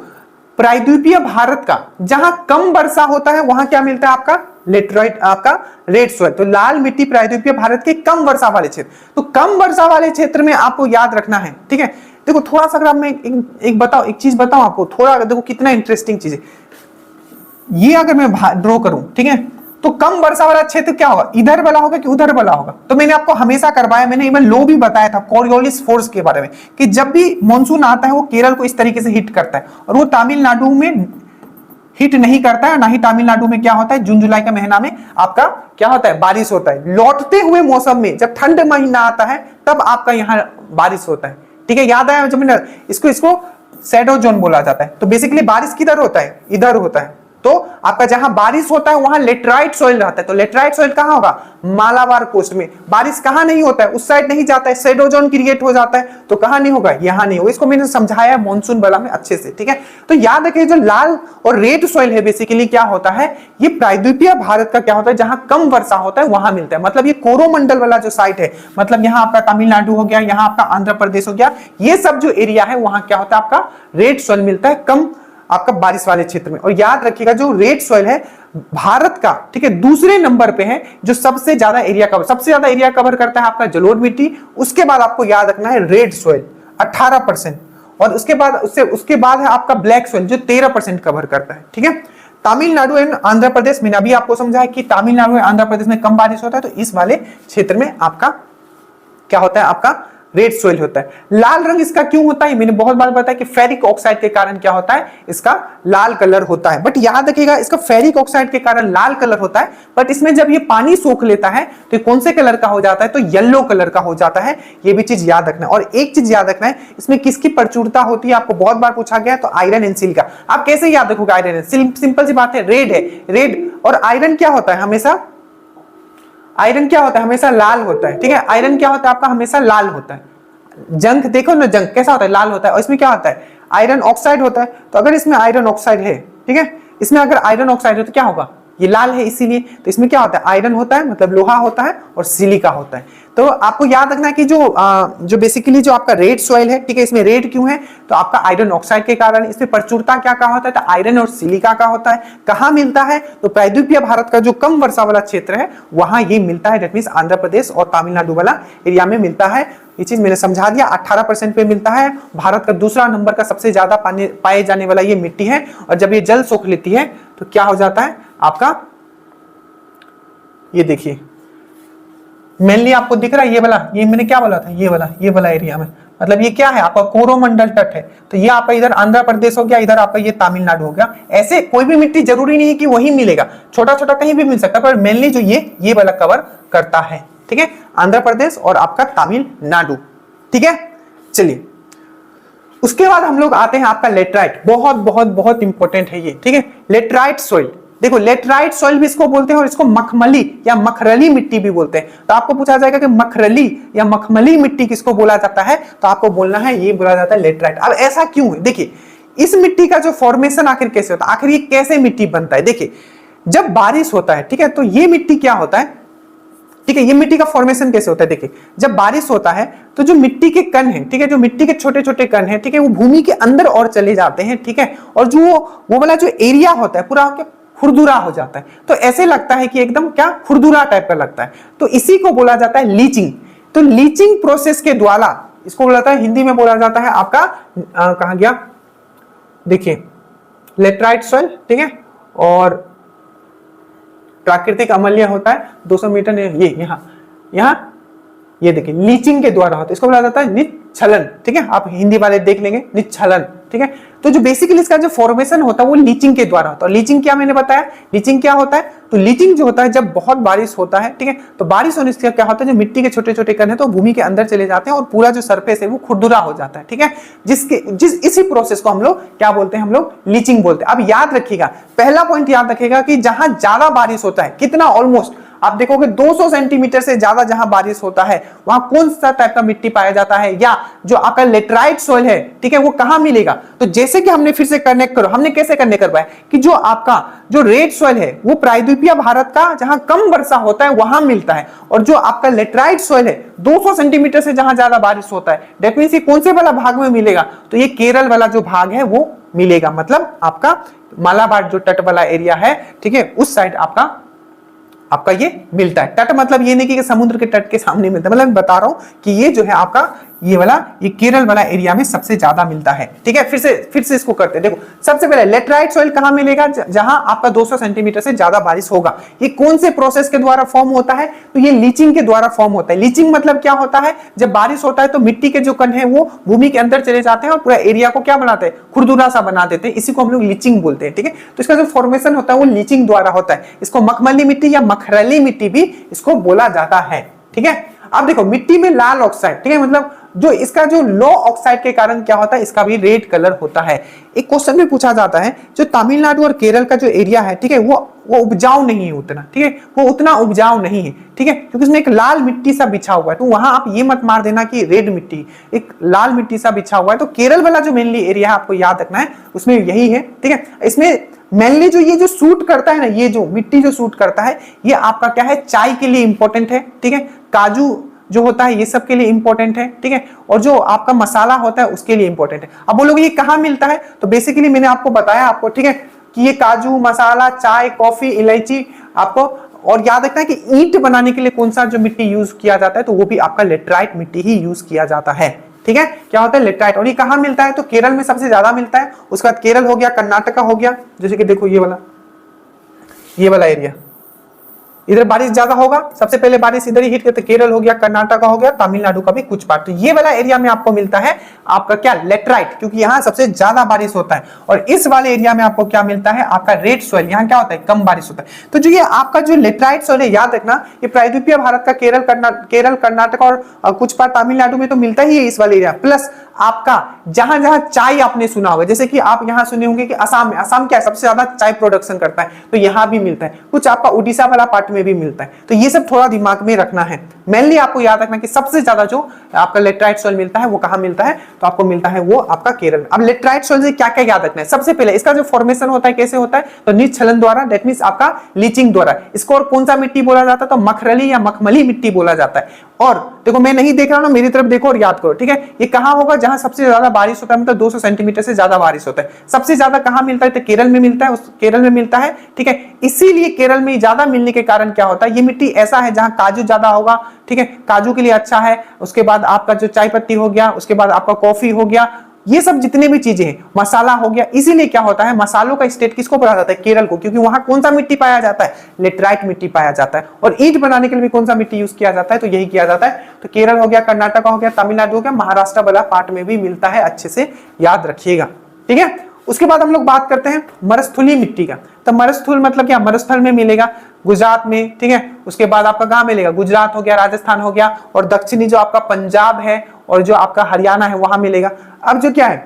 प्रायद्वीपीय भारत का जहां कम वर्षा होता है वहां क्या मिलता है? आपका लेटराइट, आपका रेड सॉइल। तो लाल मिट्टी प्रायद्वीपीय भारत के कम वर्षा वाले क्षेत्र। तो कम वर्षा वाले क्षेत्र में आपको याद रखना है, ठीक है। देखो, थोड़ा सा अगर मैं एक चीज बताऊं आपको, थोड़ा देखो कितना इंटरेस्टिंग चीज है। ये अगर मैं ड्रॉ करूं, ठीक है, तो कम वर्षा वाला क्षेत्र क्या होगा? इधर वाला होगा कि उधर वाला होगा? तो मैंने आपको हमेशा करवाया, मैंने इवन लो भी बताया था कोरियोलिस फोर्स के बारे में, कि जब भी मॉनसून आता है वो केरल को इस तरीके से हिट करता है और वो तमिलनाडु में हिट नहीं करता है। ना ही तमिलनाडु में क्या होता है, जून जुलाई का महीना में आपका क्या होता है? बारिश होता है। लौटते हुए मौसम में जब ठंड महीना आता है तब आपका यहाँ बारिश होता है, ठीक है। याद आया? जब मैंने इसको शैडो जोन बोला जाता है। तो बेसिकली बारिश किधर होता है? इधर होता है। तो आपका जहां बारिश होता है वहां लेटराइट सॉइल रहता है। तो लेटराइट सॉइल कहां होगा? मालाबार कोस्ट में। बारिश कहां नहीं होता है? उस साइड नहीं जाता है, शैडो जोन क्रिएट हो जाता है। तो कहां नहीं होगा? यहां नहीं होगा। इसको मैंने समझाया मॉनसून वाला में अच्छे से, ठीक है। तो याद रखिए, जो लाल और रेड सॉइल है बेसिकली क्या होता है, ये प्रायद्वीपीय भारत का क्या होता है, जहां कम वर्षा होता है वहां मिलता है। मतलब ये कोरोमंडल वाला जो साइट है, मतलब यहाँ आपका तमिलनाडु हो गया, यहाँ आपका आंध्र प्रदेश हो गया, ये सब जो एरिया है वहां क्या होता है? आपका रेड सॉइल मिलता है, कम आपका बारिश वाले क्षेत्र में। और याद रखिएगा, जो रेड सॉइल है भारत का, ठीक है, दूसरे नंबर पे है, जो सबसे ज्यादा एरिया कवर करता है आपका जलोढ़ मिट्टी। उसके बाद आपको याद रखना है रेड सॉइल 18%, और उसके बाद है आपका ब्लैक सॉइल जो 13% कवर करता है, ठीक है। तमिलनाडु एंड आंध्र प्रदेश, मैंने अभी आपको समझाया कि तमिलनाडु एंड आंध्र प्रदेश में कम बारिश होता है, तो इस वाले क्षेत्र में आपका क्या होता है? आपका रेड सॉइल होता है। लाल रंग इसका क्यों होता है? मैंने बहुत बार बताया कि फेरिक ऑक्साइड के कारण क्या होता है? इसका लाल कलर होता है। बट याद रखिएगा, इसका फेरिक ऑक्साइड के कारण लाल कलर होता है, बट इसमें जब ये पानी सोख लेता है तो कौन से कलर का हो जाता है? तो येलो कलर का हो जाता है। ये भी चीज याद रखना है। और एक चीज याद रखना है, इसमें किसकी प्रचुरता होती है? आपको बहुत बार पूछा गया, तो आयरन एंड सिलिका। आप कैसे याद रखोगे आयरन एंड? सिंपल सी बात है, रेड है, रेड। और आयरन क्या होता है? हमेशा आयरन क्या होता है? हमेशा लाल होता है, ठीक है। आयरन क्या होता है आपका? हमेशा लाल होता है। जंक देखो ना, जंक कैसा होता है? लाल होता है। और इसमें क्या होता है? आयरन ऑक्साइड होता है। तो अगर इसमें आयरन ऑक्साइड है, ठीक है, इसमें अगर आयरन ऑक्साइड है तो क्या होगा? ये लाल है इसीलिए। तो इसमें क्या होता है? आयरन होता है, मतलब लोहा होता है, और सिलिका होता है। तो आपको याद रखना है कि जो बेसिकली जो आपका रेड सॉइल है, ठीक है, इसमें रेड क्यों है? तो आपका आयरन ऑक्साइड के कारण। इसमें प्रचुरता क्या का होता है? तो आयरन और सिलिका का होता है। कहां मिलता है? तो प्रायद्वीपीय भारत का जो कम वर्षा वाला क्षेत्र है वहां ये मिलता है। दैट मींस आंध्र प्रदेश और तमिलनाडु वाला एरिया में मिलता है। ये चीज मैंने समझा दिया। 18% पे मिलता है। भारत का दूसरा नंबर का सबसे ज्यादा पाए जाने वाला ये मिट्टी है। और जब ये जल सोख लेती है तो क्या हो जाता है आपका? ये देखिए, मेनली आपको दिख रहा है ये वाला, ये मैंने क्या बोला था? ये वाला एरिया में, मतलब ये क्या है? आपका कोरोमंडल तट है। तो ये आपका इधर आंध्र प्रदेश हो गया, इधर आपका ये तमिलनाडु हो गया। ऐसे कोई भी मिट्टी जरूरी नहीं है कि वही मिलेगा, छोटा छोटा कहीं भी मिल सकता है, पर मेनली जो ये वाला कवर करता है, ठीक है, आंध्र प्रदेश और आपका तमिलनाडु, ठीक है। चलिए, उसके बाद हम लोग आते हैं आपका लेटराइट, बहुत बहुत बहुत इंपॉर्टेंट है ये, ठीक है। लेटराइट सॉइल, देखो लेटराइट सॉइल भी इसको बोलते हैं और इसको मखमली या मखरली मिट्टी भी बोलते हैं। तो आपको पूछा जाएगा कि मखरली या मखमली मिट्टी किसको बोला जाता है, तो आपको बोलना है ये बोला जाता है लेटराइट। अब ऐसा क्यों है, देखिए इस मिट्टी का जो फॉर्मेशन आखिर कैसे होता है, आखिर ये कैसे मिट्टी बनता है। देखिए जब बारिश होता है, ठीक है, तो ये मिट्टी क्या होता है, ठीक है, ये मिट्टी का फॉर्मेशन कैसे होता है। देखिए जब बारिश होता है तो जो मिट्टी के कण हैं, ठीक है, जो मिट्टी के छोटे छोटे कण हैं, ठीक है, वो भूमि के अंदर और चले जाते हैं, ठीक है, और जो वो वाला जो एरिया होता है पूरा खुरदुरा हो जाता है। तो ऐसे लगता है कि एकदम क्या खुरदुरा टाइप का लगता है। तो इसी को बोला जाता है लीचिंग। तो लीचिंग प्रोसेस के द्वारा इसको बोला जाता है, हिंदी में बोला जाता है आपका कहा गया, देखिए लेटराइट सॉइल, ठीक है, और प्राकृतिक अम्लीय होता है 200 मीटर, ये यहाँ ये देखिए लीचिंग के द्वारा होता है, इसको बोला जाता है निच्छलन, ठीक है, आप हिंदी वाले देख लेंगे निच्छलन, ठीक है। तो जो बेसिकली इसका जो फॉर्मेशन होता है वो लीचिंग के द्वारा होता है। लीचिंग क्या मैंने बताया, लीचिंग क्या होता है, तो लीचिंग जो होता है जब बहुत बारिश होता है, ठीक है, तो बारिश होने से क्या होता है, जो मिट्टी के छोटे छोटे कण है तो भूमि के अंदर चले जाते हैं और पूरा जो सरफेस है वो खुरदुरा हो जाता है, ठीक है, इसी प्रोसेस को हम लोग क्या बोलते हैं, हम लोग लीचिंग बोलते हैं। अब याद रखिएगा, पहला पॉइंट याद रखिएगा कि जहां ज्यादा बारिश होता है, कितना ऑलमोस्ट आप देखोगे 200 सेंटीमीटर से ज्यादा जहां बारिश होता है वहां कौन सा टाइप का मिट्टी पाया जाता है, या जो आपका लेटराइट सॉइल है, ठीक है, वो कहां मिलेगा। तो जैसे कि हमने फिर से कनेक्ट करो, हमने कैसे कनेक्ट कर पाया कि जो आपका जो रेड सॉइल है वो प्रायद्वीपीय भारत का जहां कम वर्षा होता है वहां मिलता है, और जो आपका लेटराइट सॉइल है 200 सेंटीमीटर से जहां ज्यादा बारिश होता है, डेट मींस ये कौन से वाला भाग में मिलेगा, तो ये केरल वाला जो भाग है वो मिलेगा, मतलब आपका मालाबार जो तट वाला एरिया है, ठीक है, उस साइड आपका ये मिलता है। तट मतलब ये नहीं कि समुद्र के तट के सामने मिलता है, मतलब बता रहा हूं कि ये जो है आपका ये वाला ये केरल वाला एरिया में सबसे ज्यादा मिलता है, ठीक है। फिर से इसको करते हैं। देखो सबसे पहले लेटराइट सॉइल कहां मिलेगा, जहां आपका 200 सेंटीमीटर से ज्यादा बारिश होगा। ये कौन से प्रोसेस के द्वारा फॉर्म होता है, तो ये लीचिंग के द्वारा फॉर्म होता है। लीचिंग मतलब क्या होता है, जब बारिश होता है तो मिट्टी के जो कण है वो भूमि के अंदर चले जाते हैं और पूरा एरिया को क्या बनाते हैं, खुरदुरा सा बना देते हैं। इसी को हम लोग लीचिंग बोलते हैं, ठीक है। तो इसका जो फॉर्मेशन होता है वो लीचिंग द्वारा होता है। इसको मखमली मिट्टी या मखरली मिट्टी भी इसको बोला जाता है, ठीक है। अब देखो मिट्टी में लाल ऑक्साइड, ठीक है, मतलब जो इसका जो लो ऑक्साइड के कारण क्या होता है, इसका भी रेड कलर होता है। एक क्वेश्चन भी पूछा जाता है, जो तमिलनाडु और केरल का जो एरिया है, ठीक है, वो उपजाऊ नहीं है उतना, ठीक है, वो उतना उपजाऊ नहीं है, ठीक है, क्योंकि उसमें एक लाल मिट्टी सा बिछा हुआ है। तो वहां आप ये मत मार देना कि रेड मिट्टी, एक लाल मिट्टी सा बिछा हुआ है। तो केरल वाला जो मेनली एरिया है आपको याद रखना है, उसमें यही है, ठीक है। इसमें मेनली जो ये जो सूट करता है ना, ये जो मिट्टी जो सूट करता है, ये आपका क्या है, चाय के लिए इंपॉर्टेंट है, ठीक है, काजू जो होता है ये सब के लिए इंपॉर्टेंट है, ठीक है, और जो आपका मसाला होता है उसके लिए इंपॉर्टेंट है। अब बोलोगे ये कहां मिलता है, तो बेसिकली मैंने आपको बताया आपको, ठीक है, कि ये काजू, मसाला, चाय, कॉफी, इलायची आपको, और याद रखना है कि ईंट बनाने के लिए कौन सा जो मिट्टी यूज किया जाता है, तो वो भी आपका लेटराइट मिट्टी ही यूज किया जाता है, ठीक है। क्या होता है लेटराइट, और ये कहां मिलता है, तो केरल में सबसे ज्यादा मिलता है। उसके बाद केरल हो गया, कर्नाटका हो गया, जैसे कि देखो ये वाला एरिया, इधर बारिश ज्यादा होगा, सबसे पहले बारिश इधर ही हिट करते, केरल हो गया, कर्नाटका हो गया, तमिलनाडु का भी कुछ पार्ट। तो ये वाला एरिया में आपको मिलता है आपका क्या, लेटराइट, क्योंकि यहाँ सबसे ज्यादा बारिश होता है। और इस वाले एरिया में आपको क्या मिलता है, आपका रेड सॉइल, यहाँ क्या होता है, कम बारिश होता है। तो जो ये आपका जो लेटराइट सॉइल है, याद रखना ये प्रायद्वीपीय भारत का केरल, कर्नाटक और कुछ पार्ट तमिलनाडु में तो मिलता ही है इस वाले एरिया। प्लस आपका जहां जहां चाय आपने सुना होगा, जैसे कि आप यहां सुने होंगे कि असम में, असम क्या है, सबसे ज्यादा चाय प्रोडक्शन करता है, तो यहां भी मिलता है। कुछ आपका उड़ीसा वाला पार्ट में भी मिलता है। तो ये सब थोड़ा दिमाग में रखना है। मेनली आपको याद रखना कि सबसे ज्यादा जो आपका लेटराइट सॉइल मिलता है वो कहां मिलता है, तो आपको मिलता है वो आपका केरल में। अब लेटराइट सॉइल से क्या क्या याद रखना है, सबसे पहले इसका जो फॉर्मेशन होता है कैसे होता है, तो निच्छलन द्वारा, दैट मींस आपका लीचिंग द्वारा। इसको और कौन सा मिट्टी बोला जाता है, तो मखरली या मखमली मिट्टी बोला जाता है। और देखो मैं नहीं देख रहा हूं ना, मेरी तरफ देखो और याद करो, ठीक है। ये कहां होगा, जहां सबसे ज्यादा बारिश होता है, मतलब 200 सेंटीमीटर से ज्यादा बारिश होता है। सबसे ज्यादा कहां मिलता है, तो केरल में मिलता है, उस केरल में मिलता है, ठीक है। इसीलिए केरल में ज्यादा मिलने के कारण क्या होता है, ये मिट्टी ऐसा है जहां काजू ज्यादा होगा, ठीक है, काजू के लिए अच्छा है। उसके बाद आपका जो चाय पत्ती हो गया, उसके बाद आपका कॉफी हो गया, ये सब जितने भी चीजें हैं, मसाला हो गया। इसीलिए क्या होता है, मसालों का स्टेट किसको बोला जाता है, केरल को, क्योंकि वहां कौन सा मिट्टी पाया जाता है, लेटराइट मिट्टी पाया जाता है। और ईंट बनाने के लिए भी कौन सा मिट्टी यूज किया जाता है, तो यही किया जाता है। तो केरल हो गया, कर्नाटक हो गया, तमिलनाडु हो गया, महाराष्ट्र वाला पार्ट में भी मिलता है, अच्छे से याद रखिएगा, ठीक है। उसके बाद हम लोग बात करते हैं मरुस्थलीय मिट्टी का। तो मरुस्थल मतलब क्या, मरुस्थल में मिलेगा, गुजरात में, ठीक है। उसके बाद आपका कहां मिलेगा, गुजरात हो गया, राजस्थान हो गया, और दक्षिणी जो आपका पंजाब है और जो आपका हरियाणा है वहां मिलेगा। अब जो क्या है,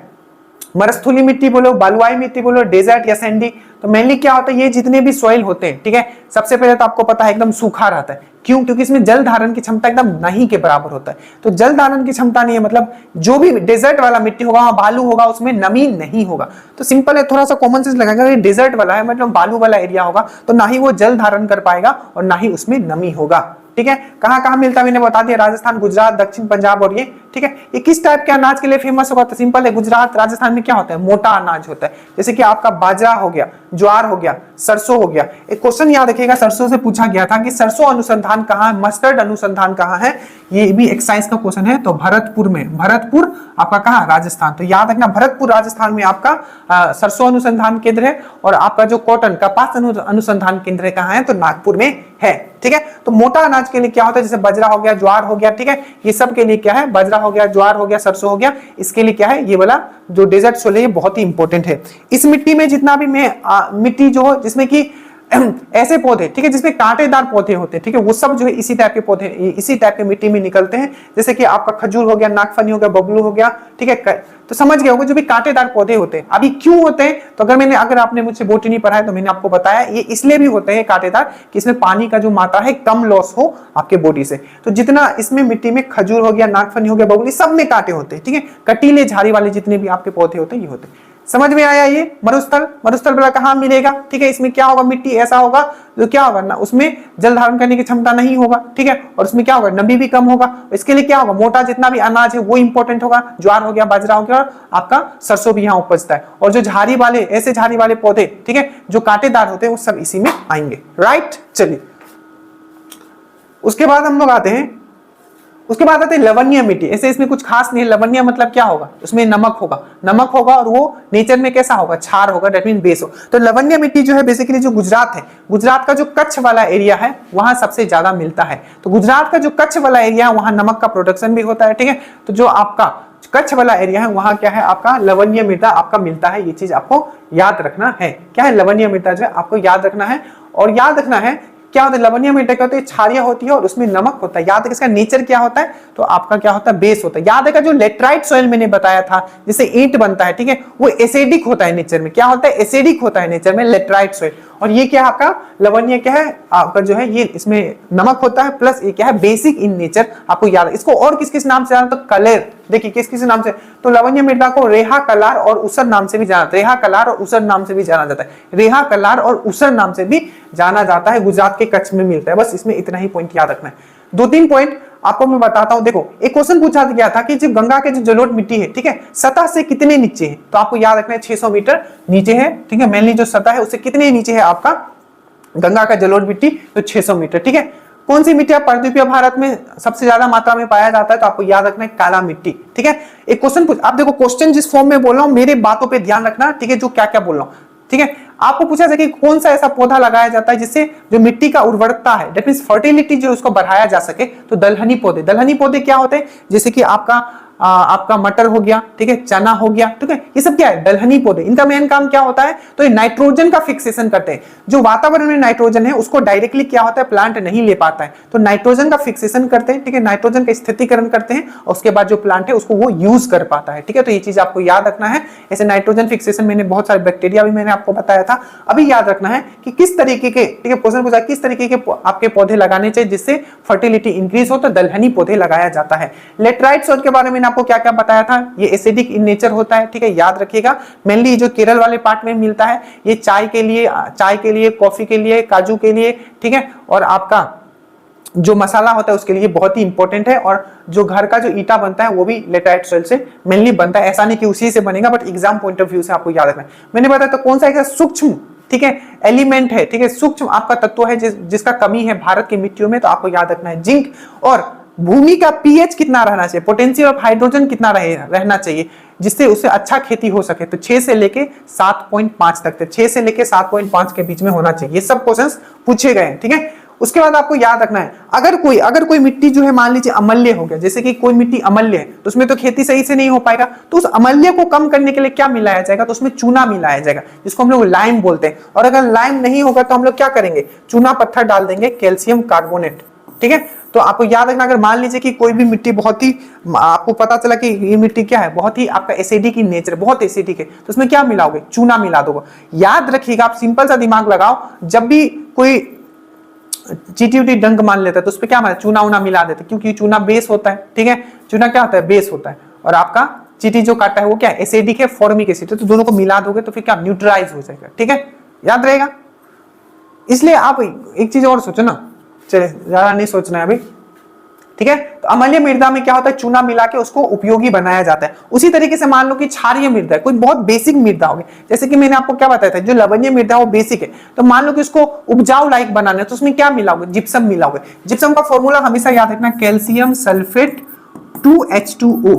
मरुस्थलीय मिट्टी बोलो, बलुआई मिट्टी बोलो, डेजर्ट या सैंडी। तो मेनली क्या होता है, ये जितने भी सॉइल होते हैं, ठीक है, सबसे पहले तो आपको पता है एकदम सूखा रहता है। क्यों? क्योंकि इसमें जल धारण की क्षमता एकदम नहीं के बराबर होता है। तो जल धारण की क्षमता नहीं है, मतलब जो भी डेजर्ट वाला मिट्टी होगा, वहां बालू होगा, उसमें नमी नहीं होगा। तो सिंपल है, थोड़ा सा कॉमन सेंस लगाएगा, ये डेजर्ट वाला है, मतलब बालू वाला एरिया होगा, तो ना ही वो जल धारण कर पाएगा और ना ही उसमें नमी होगा। ठीक है, कहां कहां मिलता है मैंने बता दिया, राजस्थान, गुजरात, दक्षिण पंजाब और ये। ठीक है, ये किस टाइप के अनाज के लिए फेमस होगा? तो सिंपल है, गुजरात राजस्थान में क्या होता है, मोटा अनाज होता है, जैसे कि आपका बाजरा हो गया, ज्वार हो गया, सरसों हो गया। एक क्वेश्चन याद रखिएगा, सरसों से पूछा गया था कि सरसों अनुसंधान कहाँ है, मस्टर्ड अनुसंधान कहाँ है, ये भी एक्साइज का क्वेश्चन है। तो भरतपुर में, भरतपुर आपका कहाँ, राजस्थान। तो याद रखना, भरतपुर राजस्थान में आपका सरसों अनुसंधान केंद्र है, और आपका जो कॉटन कपास अनुसंधान केंद्र कहाँ है, तो नागपुर में है। ठीक है, तो मोटा अनाज के लिए क्या होता है, जैसे बाजरा हो गया, ज्वार हो गया, ठीक है, ये सब के लिए क्या है, बाजरा हो गया, ज्वार हो गया, सरसों हो गया, इसके लिए क्या है, ये वाला जो डेजर्ट सोइल है ये बहुत ही इंपॉर्टेंट है। इस मिट्टी में जितना भी मिट्टी जो हो जिसमें कि ऐसे पौधे, ठीक है, जिसमें कांटेदार पौधे होते हैं, ठीक है, वो सब जो है इसी टाइप के पौधे, इसी टाइप के मिट्टी में निकलते हैं। जैसे कि आपका खजूर हो गया, नागफनी हो गया, बबलू हो गया, ठीक है, तो समझ गए होंगे जो भी कांटेदार पौधे होते हैं। अभी क्यों होते हैं, तो अगर आपने मुझसे बोटनी पढ़ा है तो मैंने आपको बताया, ये इसलिए भी होते हैं कांटेदार कि इसमें पानी का जो मात्रा है कम लॉस हो आपके बॉडी से। तो जितना इसमें मिट्टी में खजूर हो गया, नागफनी हो गया, बबलू, सब में कांटे होते हैं। ठीक है, कटीले झाड़ी वाले जितने भी आपके पौधे होते हैं ये होते हैं। समझ में आया? ये मरुस्थल वाला कहां मिलेगा? ठीक है, इसमें क्या होगा, मिट्टी ऐसा होगा जो क्या होगा ना, उसमें जल धारण करने की क्षमता नहीं होगा। ठीक है, और उसमें क्या होगा, नमी भी कम होगा। इसके लिए क्या होगा, मोटा जितना भी अनाज है वो इंपॉर्टेंट होगा, ज्वार हो गया, बाजरा हो गया, और आपका सरसों भी यहाँ उपजता है। और जो झाड़ी वाले, ऐसे झाड़ी वाले पौधे, ठीक है, जो कांटेदार होते हैं, वो सब इसी में आएंगे। राइट, चलिए उसके बाद हम लोग आते हैं, उसके बाद आते हैं लवणीय मिट्टी। ऐसे इसमें कुछ खास नहीं है। लवणीय मतलब क्या होगा, उसमें नमक होगा, और वो नेचर में कैसा होगा, क्षार होगा, डेट मीन बेस हो। तो लवणीय मिट्टी जो है बेसिकली जो गुजरात है, गुजरात का जो कच्छ वाला एरिया है वहां सबसे ज्यादा मिलता है। तो गुजरात का जो कच्छ वाला एरिया है वहां नमक का प्रोडक्शन भी होता है। ठीक है, तो जो आपका कच्छ वाला एरिया है वहां क्या है, आपका लवणीय मृदा आपका मिलता है। ये चीज आपको याद रखना है, क्या है, लवणीय मृदा जो है आपको याद रखना है। और याद रखना है क्या होता है, लवणीय मिट्टी क्या होती है, क्षारीय होती है और उसमें नमक होता है। याद है इसका नेचर क्या होता है, तो आपका क्या होता है, बेस होता है। याद है जो लेटराइट सॉइल मैंने बताया था जिससे ईंट बनता है, ठीक है, वो एसिडिक होता है नेचर में। क्या होता है, एसिडिक होता है नेचर में लेटराइट सॉइल। और ये क्या आपका लवणीय क्या है, आपका जो है ये इसमें नमक होता है, प्लस ये क्या है, बेसिक इन नेचर। आपको याद है इसको और किस किस नाम से जाना, तो कलेर, देखिए किस किस नाम से, तो लवणीय मृदा को रेहा कलार और उसर नाम से भी जाना, रेहा कलार और उसर नाम से भी जाना जाता है। रेहा कलार और उसर नाम से भी जाना जाता है, गुजरात के कच्छ में मिलता है। बस इसमें इतना ही पॉइंट याद रखना है। 2-3 पॉइंट आपको मैं बताता हूं। देखो, एक क्वेश्चन पूछा गया था कि जो गंगा के जो जलोढ़ मिट्टी है, ठीक है, सतह से कितने नीचे है, तो आपको याद रखना है 600 मीटर नीचे है। ठीक है, मेनली जो सतह है उससे कितने नीचे है आपका गंगा का जलोढ़ मिट्टी, तो 600 मीटर। ठीक है, कौन सी मिट्टी परद्वीपीय भारत में सबसे ज्यादा मात्रा में पाया जाता है, तो आपको याद रखना है काला मिट्टी। ठीक है, एक क्वेश्चन पूछ, आप देखो क्वेश्चन जिस फॉर्म में बोल रहा हूं मेरे बातों पे ध्यान रखना, ठीक है, जो क्या क्या बोल रहा हूं। ठीक है, आपको पूछा जाए कि कौन सा ऐसा पौधा लगाया जाता है जिससे जो मिट्टी का उर्वरकता है, दैट मींस फर्टिलिटी जो उसको बढ़ाया जा सके, तो दलहनी पौधे। दलहनी पौधे क्या होते हैं, जैसे कि आपका मटर हो गया, ठीक है, चना हो गया, ठीक है, ये सब क्या है, दलहनी पौधे। इनका मेन काम क्या होता है, तो ये नाइट्रोजन का फिक्सेशन करते हैं। जो वातावरण में नाइट्रोजन है उसको डायरेक्टली क्या होता है, प्लांट नहीं ले पाता है, तो नाइट्रोजन का फिक्सेशन करते हैं। ठीक है, नाइट्रोजन का स्थितिकरण करते हैं और उसके बाद जो प्लांट है उसको वो यूज कर पाता है। ठीक है, तो ये चीज आपको याद रखना है। ऐसे नाइट्रोजन फिक्सेशन मैंने बहुत सारे बैक्टीरिया भी मैंने आपको बताया था। अभी याद रखना है कि किस तरीके के, ठीक है, क्वेश्चन पूछा किस तरीके के आपके पौधे लगाने चाहिए जिससे फर्टिलिटी इंक्रीज हो, तो दलहनी पौधे लगाया जाता है। लेटराइट सॉइल के बारे में आपको क्या क्या बताया था, ये एसिडिक इन नेचर होता है। ठीक है, याद रखिएगा, मेनली जो केरल वाले पार्ट में मिलता है, ये चाय के लिए, कॉफी के लिए, काजू के लिए, ठीक है, और आपका जो मसाला होता है उसके लिए बहुत ही इंपॉर्टेंट है। और जो घर का जो ईटा बनता है वो भी लेटराइट सॉइल से मेनली बनता है। ऐसा नहीं कि उसी से बनेगा, but exam point of view से आपको याद रखना है। मैंने बताया तो कौन सा एक सूक्ष्म, ठीक है, एलिमेंट है, ठीक है, सूक्ष्म आपका तत्व है जिसका कमी है भारत की मिट्टियों में, तो आपको याद रखना है जिंक। और भूमि का पीएच कितना रहना चाहिए, पोटेंशियल ऑफ हाइड्रोजन कितना रहना चाहिए जिससे उससे अच्छा खेती हो सके, तो 6 से लेके 7.5 तक, 6 से लेके 7.5 के बीच में होना चाहिए। ये सब क्वेश्चंस पूछे गए हैं। ठीक है, उसके बाद आपको याद रखना है अगर कोई मिट्टी जो है मान लीजिए अमल्य हो गया, जैसे कि कोई मिट्टी अमल्य है तो उसमें तो खेती सही से नहीं हो पाएगा, तो उस अमल्य को कम करने के लिए क्या मिलाया जाएगा, तो उसमें चूना मिलाया जाएगा जिसको हम लोग लाइम बोलते हैं। और अगर लाइम नहीं होगा तो हम लोग क्या करेंगे, चूना पत्थर डाल देंगे, कैल्शियम कार्बोनेट। ठीक है, तो आपको याद रखना, अगर मान लीजिए कि कोई भी मिट्टी बहुत ही, आपको पता चला कि ये मिट्टी क्या है, बहुत ही आपका एसिडिक इन नेचर, बहुत एसिडिक है, तो उसमें क्या मिलाओगे, चूना मिला दोगे। याद रखिएगा, आप सिंपल सा दिमाग लगाओ, जब भी कोई चीटी उटी डंक मान लेता है तो उस पर क्या माना, चूना उना मिला देते, क्योंकि चूना बेस होता है, ठीक है, चूना क्या होता है, बेस होता है, और आपका चीटी जो काटा है वो क्या है, एसिडिक है, फॉर्मिक एसिड है, तो दोनों को मिला दोगे तो फिर क्या न्यूट्रलाइज हो जाएगा, ठीक है, याद रहेगा। इसलिए आप एक चीज और सोचो ना, चलिए ज्यादा नहीं सोचना है अभी, ठीक है। तो अम्लीय मृदा में क्या होता है, चूना मिला के उसको उपयोगी बनाया जाता है। उसी तरीके से मान लो कि क्षारीय मृदा है, कोई बहुत बेसिक मृदा होगी, जैसे कि मैंने आपको क्या बताया था, जो लवणीय मृदा वो बेसिक है, तो मान लो कि उसको उपजाऊ लायक बनाना है, तो उसमें क्या मिलाओगे, जिप्सम मिलाओगे। जिप्सम का फॉर्मूला हमेशा याद रखना, calcium sulphate 2H2O,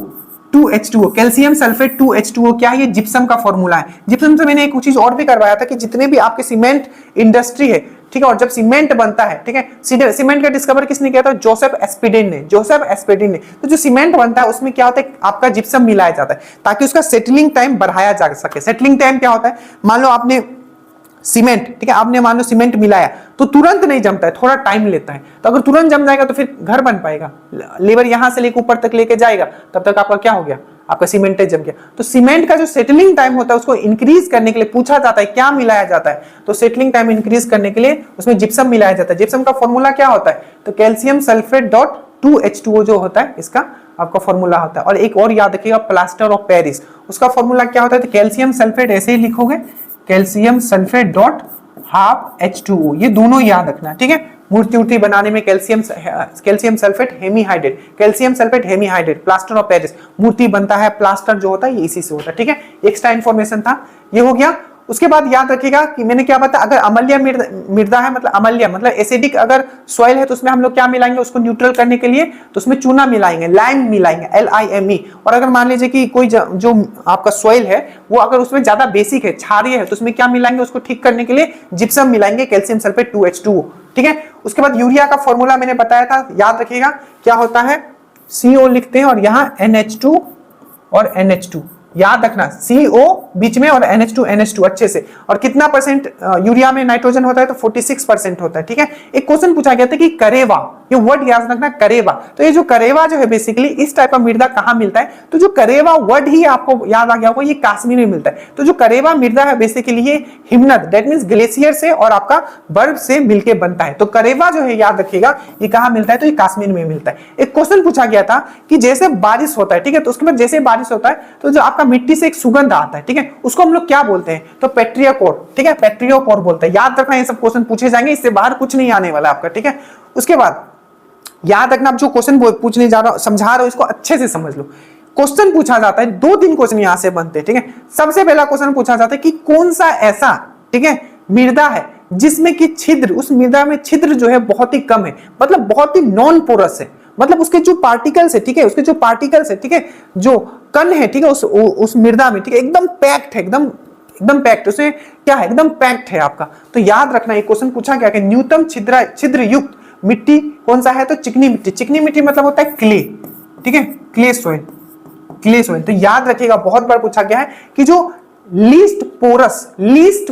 2H2O, calcium sulphate 2H2O क्या है, ये जिप्सम का फॉर्मूला है। जिप्सम से मैंने एक चीज और भी करवाया था कि जितने भी आपके सीमेंट इंडस्ट्री है, ठीक है, और जब सीमेंट बनता है, ठीक है, सीमेंट का डिस्कवर किसने किया था, जोसेफ एस्पिडेन ने, जोसेफ एस्पिडेन ने। तो जो सीमेंट बनता है उसमें क्या होता है, आपका जिप्सम मिलाया जाता है ताकि उसका सेटलिंग टाइम बढ़ाया जा सके। सेटलिंग टाइम क्या होता है, मान लो आपने सीमेंट, ठीक है, आपने मान लो सीमेंट मिलाया तो तुरंत नहीं जमता है, थोड़ा टाइम लेता है, तो अगर तुरंत जम जाएगा तो फिर घर बन पाएगा, लेबर यहां से लेकर ऊपर तक लेके जाएगा, तब तक आपका क्या हो गया, आपका सीमेंट जम गया। तो सीमेंट का जो सेटलिंग टाइम होता है उसको इंक्रीज करने के लिए पूछा जाता है क्या मिलाया जाता है, तो सेटलिंग टाइम इंक्रीज करने के लिए उसमें जिप्सम मिलाया जाता है। जिप्सम का फॉर्मूला क्या होता है, तो कैल्शियम सल्फेट डॉट 2H2O जो होता है, इसका आपका फॉर्मूला होता है। और एक और याद रखिएगा, प्लास्टर ऑफ पेरिस, उसका फॉर्मूला क्या होता है, तो कैल्शियम सल्फेट ऐसे ही लिखोगे, calcium sulphate dot half H2O, ये दोनों याद रखना, ठीक है। मूर्ति उर्ति बनाने में calcium sulphate hemihydrate, calcium sulphate hemihydrate, plaster of Paris, मूर्ति बनता है, प्लास्टर जो होता है ये इसी से होता है, ठीक है। एक्स्ट्रा इंफॉर्मेशन था, ये हो गया। उसके बाद याद रखिएगा कि मैंने क्या बताया, अगर अम्लीय मृदा है, मतलब अम्लीय मतलब एसिडिक अगर सॉइल है, तो उसमें हम लोग क्या मिलाएंगे, उसको न्यूट्रल करने के लिए, तो उसमें चूना मिलाएंगे, लाइम मिलाएंगे, LIME। और अगर मान लीजिए कि कोई जो आपका सॉइल है वो अगर उसमें ज्यादा बेसिक है, क्षारीय है, तो उसमें क्या मिलाएंगे, उसको ठीक करने के लिए जिप्सम मिलाएंगे, कैल्शियम सल्फेट 2H2O, ठीक है। उसके बाद यूरिया का फॉर्मूला मैंने बताया था, याद रखिएगा क्या होता है, CO लिखते हैं और यहाँ NH2 और NH2, याद रखना, CO बीच में और NH2 अच्छे से। और कितना परसेंट यूरिया में नाइट्रोजन होता है, तो 46% होता है, ठीक है। एक क्वेश्चन पूछा गया था कि करेवा, ये वर्ड याद रखना, करेवा। तो ये जो करेवा जो है बेसिकली इस टाइप का मृदा कहाँ मिलता है, तो जो करेवा वर्ड ही आपको याद आ गया होगा, ये कश्मीर में मिलता है। तो जो करेवा मृदा है बेसिकली ये हिमनद, दैट मींस ग्लेशियर से और आपका बर्फ से मिलके बनता है। तो करेवा जो है याद रखिएगा ये कहाँ मिलता है, तो ये कश्मीर में मिलता है। एक क्वेश्चन पूछा गया था कि जैसे बारिश होता है, ठीक है, तो उसके बाद जैसे बारिश होता है तो जो आपका मिट्टी से एक सुगंध आता है, ठीक है, उसको हम लोग क्या बोलते हैं, तो पेट्रियोकोर, ठीक है, पेट्रियोकोर बोलते हैं। याद रखना, ये सब क्वेश्चन पूछे जाएंगे, इससे बाहर कुछ नहीं आने वाला आपका, ठीक है। उसके बाद याद रखना, आप जो क्वेश्चन पूछने जा रहा हूं, समझा रहा हूं, इसको अच्छे से समझ लो। क्वेश्चन पूछा जाता है, 2-3 क्वेश्चन यहां से बनते हैं, ठीक है। सबसे पहला क्वेश्चन पूछा जाता है कि कौन सा ऐसा, ठीक है, मृदा है जिसमें कि छिद्र, उस मृदा में छिद्र जो है बहुत ही कम है, मतलब बहुत ही नॉन पोरस है, मतलब उसके जो पार्टिकल्स है, ठीक है, उसके जो पार्टिकल्स है, ठीक है, जो कण है, ठीक है, उस मृदा में, ठीक है, एकदम पैक्ड है, एकदम पैक्ड, उसमें क्या है, एकदम पैक्ड है आपका। तो याद रखना, ये क्वेश्चन पूछा गया कि न्यूनतम छिद्र युक्त मिट्टी कौन सा है, तो चिकनी मिट्टी। चिकनी मिट्टी मतलब होता है क्ले, ठीक है, क्ले सॉइल, क्ले सॉइल। तो याद रखिएगा, बहुत बार पूछा गया है कि जो लीस्ट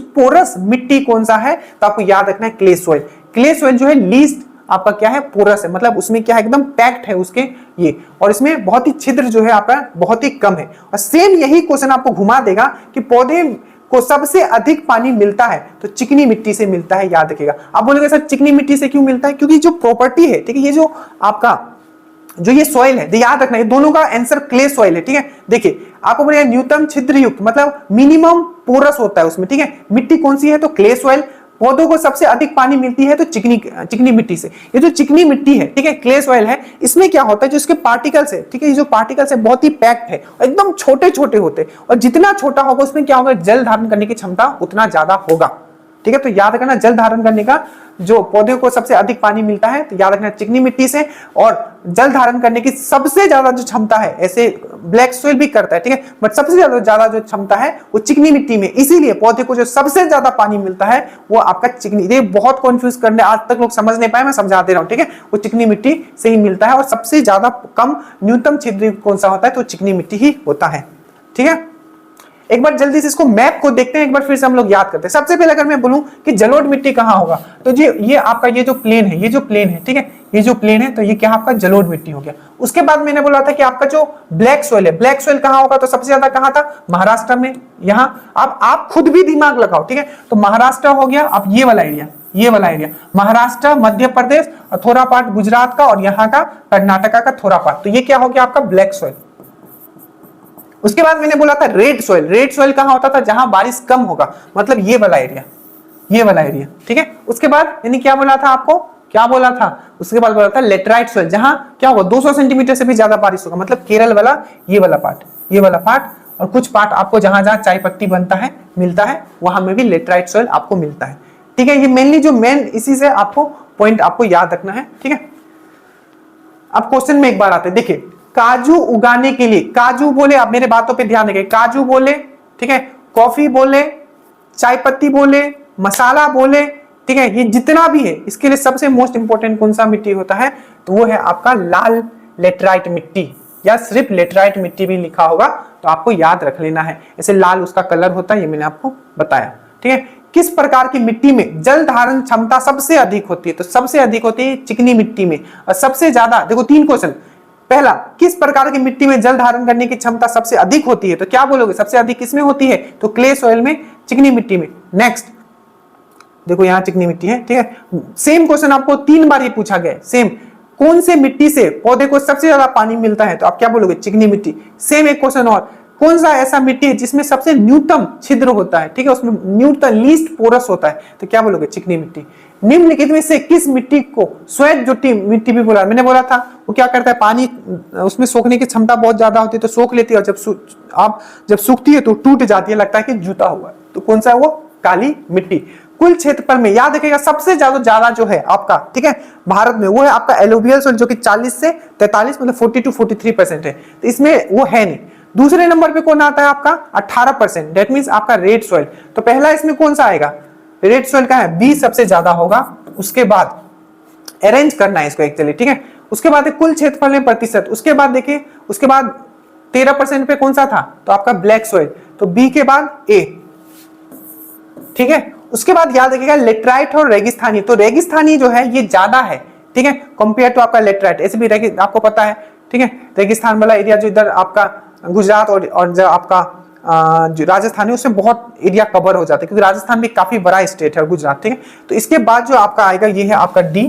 पोरस मिट्टी कौन सा है, तो आपको याद रखना है क्ले सॉइल। क्ले सॉइल जो है लीस्ट आपका क्या है, पोरस है, मतलब उसमें क्या है, एकदम पैक्ड है उसके ये, और इसमें बहुत ही छिद्र जो है आपका बहुत ही कम है। और सेम यही क्वेश्चन आपको घुमा देगा कि पौधे को सबसे अधिक पानी मिलता है तो चिकनी मिट्टी से मिलता है, याद रखिएगा। आप बोलोगे सर चिकनी मिट्टी से क्यों मिलता है, क्योंकि जो प्रॉपर्टी है, ठीक है, ये जो आपका जो ये सॉइल है, याद रखना ये दोनों का आंसर क्ले सॉइल है, ठीक है। देखिए आपको बोलेगा न्यूनतम छिद्र युक्त मतलब मिनिमम पोरस होता है उसमें, ठीक है। मिट्टी कौन सी है, तो क्ले सॉइल। पौधों को सबसे अधिक पानी मिलती है तो चिकनी मिट्टी से। ये जो चिकनी मिट्टी है, ठीक है, क्ले सॉइल है, इसमें क्या होता है, जो इसके पार्टिकल्स है, ठीक है, ये जो पार्टिकल्स है बहुत ही पैक्ड है और एकदम छोटे छोटे होते हैं, और जितना छोटा होगा उसमें क्या होगा, जल धारण करने की क्षमता उतना ज्यादा होगा, ठीक है। तो याद रखना, जल धारण करने का जो पौधे को सबसे अधिक पानी मिलता है तो याद रखना चिकनी मिट्टी से, और जल धारण करने की सबसे ज्यादा जो क्षमता है, ऐसे ब्लैक सॉइल भी करता है, ठीक है, बट सबसे ज्यादा जो क्षमता है वो चिकनी मिट्टी में, इसीलिए पौधे को जो सबसे ज्यादा पानी मिलता है वो आपका चिकनी। ये बहुत कंफ्यूज करने आज तक लोग समझ नहीं पाए, मैं समझा दे रहा हूं, ठीक है। वो चिकनी मिट्टी से ही मिलता है, और सबसे ज्यादा कम न्यूनतम छिद्र कौन सा होता है, तो चिकनी मिट्टी ही होता है, ठीक है। एक बार जल्दी से इसको मैप को देखते हैं, एक बार फिर से हम लोग याद करते हैं। सबसे पहले अगर मैं बोलूं कि जलोढ़ मिट्टी कहाँ होगा, तो जी ये आपका ये जो प्लेन है, ये जो प्लेन है, ठीक है, ये जो प्लेन है, तो ये क्या आपका जलोढ़ मिट्टी हो गया। उसके बाद मैंने बोला था कि आपका जो ब्लैक सॉइल है, ब्लैक सॉइल कहाँ होगा, तो सबसे ज्यादा कहाँ था, महाराष्ट्र में। यहाँ अब आप खुद भी दिमाग लगाओ, ठीक है, तो महाराष्ट्र हो गया, अब ये वाला एरिया, ये वाला एरिया महाराष्ट्र, मध्य प्रदेश, थोड़ा पार्ट गुजरात का, और यहाँ का कर्नाटका का थोड़ा पार्ट, तो ये क्या हो गया आपका ब्लैक सॉइल। उसके बाद मैंने बोला था रेड सॉइल, रेड सॉइल कहां होता था, जहां बारिश कम होगा, मतलब ये वाला एरिया, ये वाला एरिया, ठीक है। उसके बाद यानी क्या बोला था आपको, क्या बोला था, उसके बाद बोला था लेटराइट सॉइल, जहां क्या होगा 200 सेंटीमीटर से भी ज्यादा बारिश होगा, मतलब केरल वाला ये वाला पार्ट, ये वाला पार्ट, और कुछ पार्ट आपको जहां जहां चाय पत्ती बनता है मिलता है वहां में भी लेटराइट सॉइल आपको मिलता है, ठीक है। ये मेनली जो मेन इसी से आपको पॉइंट आपको याद रखना है, ठीक है। अब क्वेश्चन में एक बार आते हैं, देखिए काजू उगाने के लिए, काजू बोले, आप मेरे बातों पे ध्यान रखें, काजू बोले, ठीक है, कॉफी बोले, चाय पत्ती बोले, मसाला बोले, ठीक है, ये जितना भी है इसके लिए सबसे मोस्ट इंपोर्टेंट कौन सा मिट्टी होता है, तो वो है आपका लाल लेटराइट मिट्टी, या सिर्फ लेटराइट मिट्टी भी लिखा होगा तो आपको याद रख लेना है, ऐसे लाल उसका कलर होता है, ये मैंने आपको बताया, ठीक है। किस प्रकार की मिट्टी में जल धारण क्षमता सबसे अधिक होती है, तो सबसे अधिक होती है चिकनी मिट्टी में, और सबसे ज्यादा, देखो 3 क्वेश्चन, पहला किस प्रकार की मिट्टी में जल धारण करने की क्षमता सबसे अधिक होती है, तो क्या बोलोगे सबसे अधिक किसमें होती है, तो क्ले सॉइल में, चिकनी मिट्टी में। नेक्स्ट देखो यहाँ चिकनी मिट्टी है, ठीक है। सेम क्वेश्चन आपको 3 बार ये पूछा गया, सेम, कौन से मिट्टी से पौधे को सबसे ज्यादा पानी मिलता है, तो आप क्या बोलोगे चिकनी मिट्टी। सेम एक क्वेश्चन और, कौन सा ऐसा मिट्टी है जिसमें सबसे न्यूनतम छिद्र होता है, ठीक है, उसमें न्यूनतम लीस्ट पोरस होता है, तो क्या बोलोगे चिकनी मिट्टी। निम्नलिखित में से किस मिट्टी को श्वेत जुटी मिट्टी भी बोला, मैंने बोला था वो क्या करता है, पानी उसमें सोखने की क्षमता बहुत ज्यादा होती है तो सोख लेती है, और जब सूखती है तो टूट जाती है, लगता है कि जूता हुआ है, तो कौन सा है वो, काली मिट्टी। कुल क्षेत्रफल में याद रखिएगा सबसे ज्यादा जो है आपका, ठीक है, भारत में, वो है आपका एलुवियल सॉइल, जो कि 40 से 43 मतलब 40 to 43% है, तो इसमें वो है नहीं। दूसरे नंबर पे कौन आता है आपका 18%, दैट मींस आपका रेड सॉइल। तो पहला इसमें कौन सा आएगा, रेड सॉइल का है, बी सबसे ज्यादा होगा। उसके बाद अरेंज करना है इसको एक्चुअली, ठीक है। उसके बाद कुल क्षेत्रफल में प्रतिशत, उसके बाद देखिए, उसके बाद 13% पे कौन सा था, तो आपका ब्लैक सॉइल, तो बी के बाद ए, ठीक है। उसके बाद याद रखिएगा लेटराइट और रेगिस्तानी, तो रेगिस्तानी जो है ये ज्यादा है, ठीक है, कंपेयर टू आपका लेटराइट। ऐसे भी आपको पता है, ठीक है, रेगिस्तान वाला एरिया जो इधर आपका गुजरात और जो आपका जो राजस्थान है उसमें बहुत एरिया कवर हो जाता है, क्योंकि राजस्थान भी काफी बड़ा स्टेट है और गुजरात, ठीक है। तो इसके बाद जो आपका आएगा ये है आपका डी,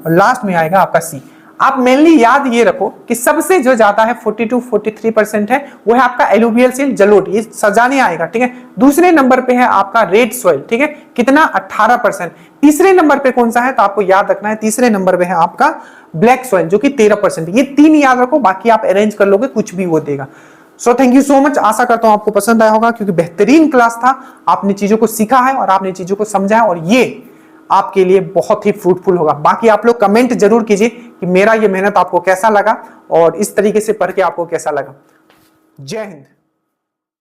और लास्ट में आएगा आपका सी। आप मेनली याद ये रखो कि सबसे जो ज्यादा है 40 to 43% है वो है आपका एलुवियल सॉइल, जलोढ़, ये सजाने आएगा, ठीक है। दूसरे नंबर पे है आपका रेड सॉइल, ठीक है, कितना 18%। तीसरे नंबर पे कौन सा है, तो आपको याद रखना है तीसरे नंबर पे है आपका ब्लैक सॉइल, जो कि 13%। ये 3 याद रखो, बाकी आप अरेंज कर लोगे कुछ भी वो देगा। So thank you so much, आशा करता हूं आपको पसंद आया होगा, क्योंकि बेहतरीन क्लास था, आपने चीजों को सीखा है और आपने चीजों को समझा है, और ये आपके लिए बहुत ही फ्रूटफुल होगा। बाकी आप लोग कमेंट जरूर कीजिए कि मेरा ये मेहनत आपको कैसा लगा और इस तरीके से पढ़ के आपको कैसा लगा। जय हिंद।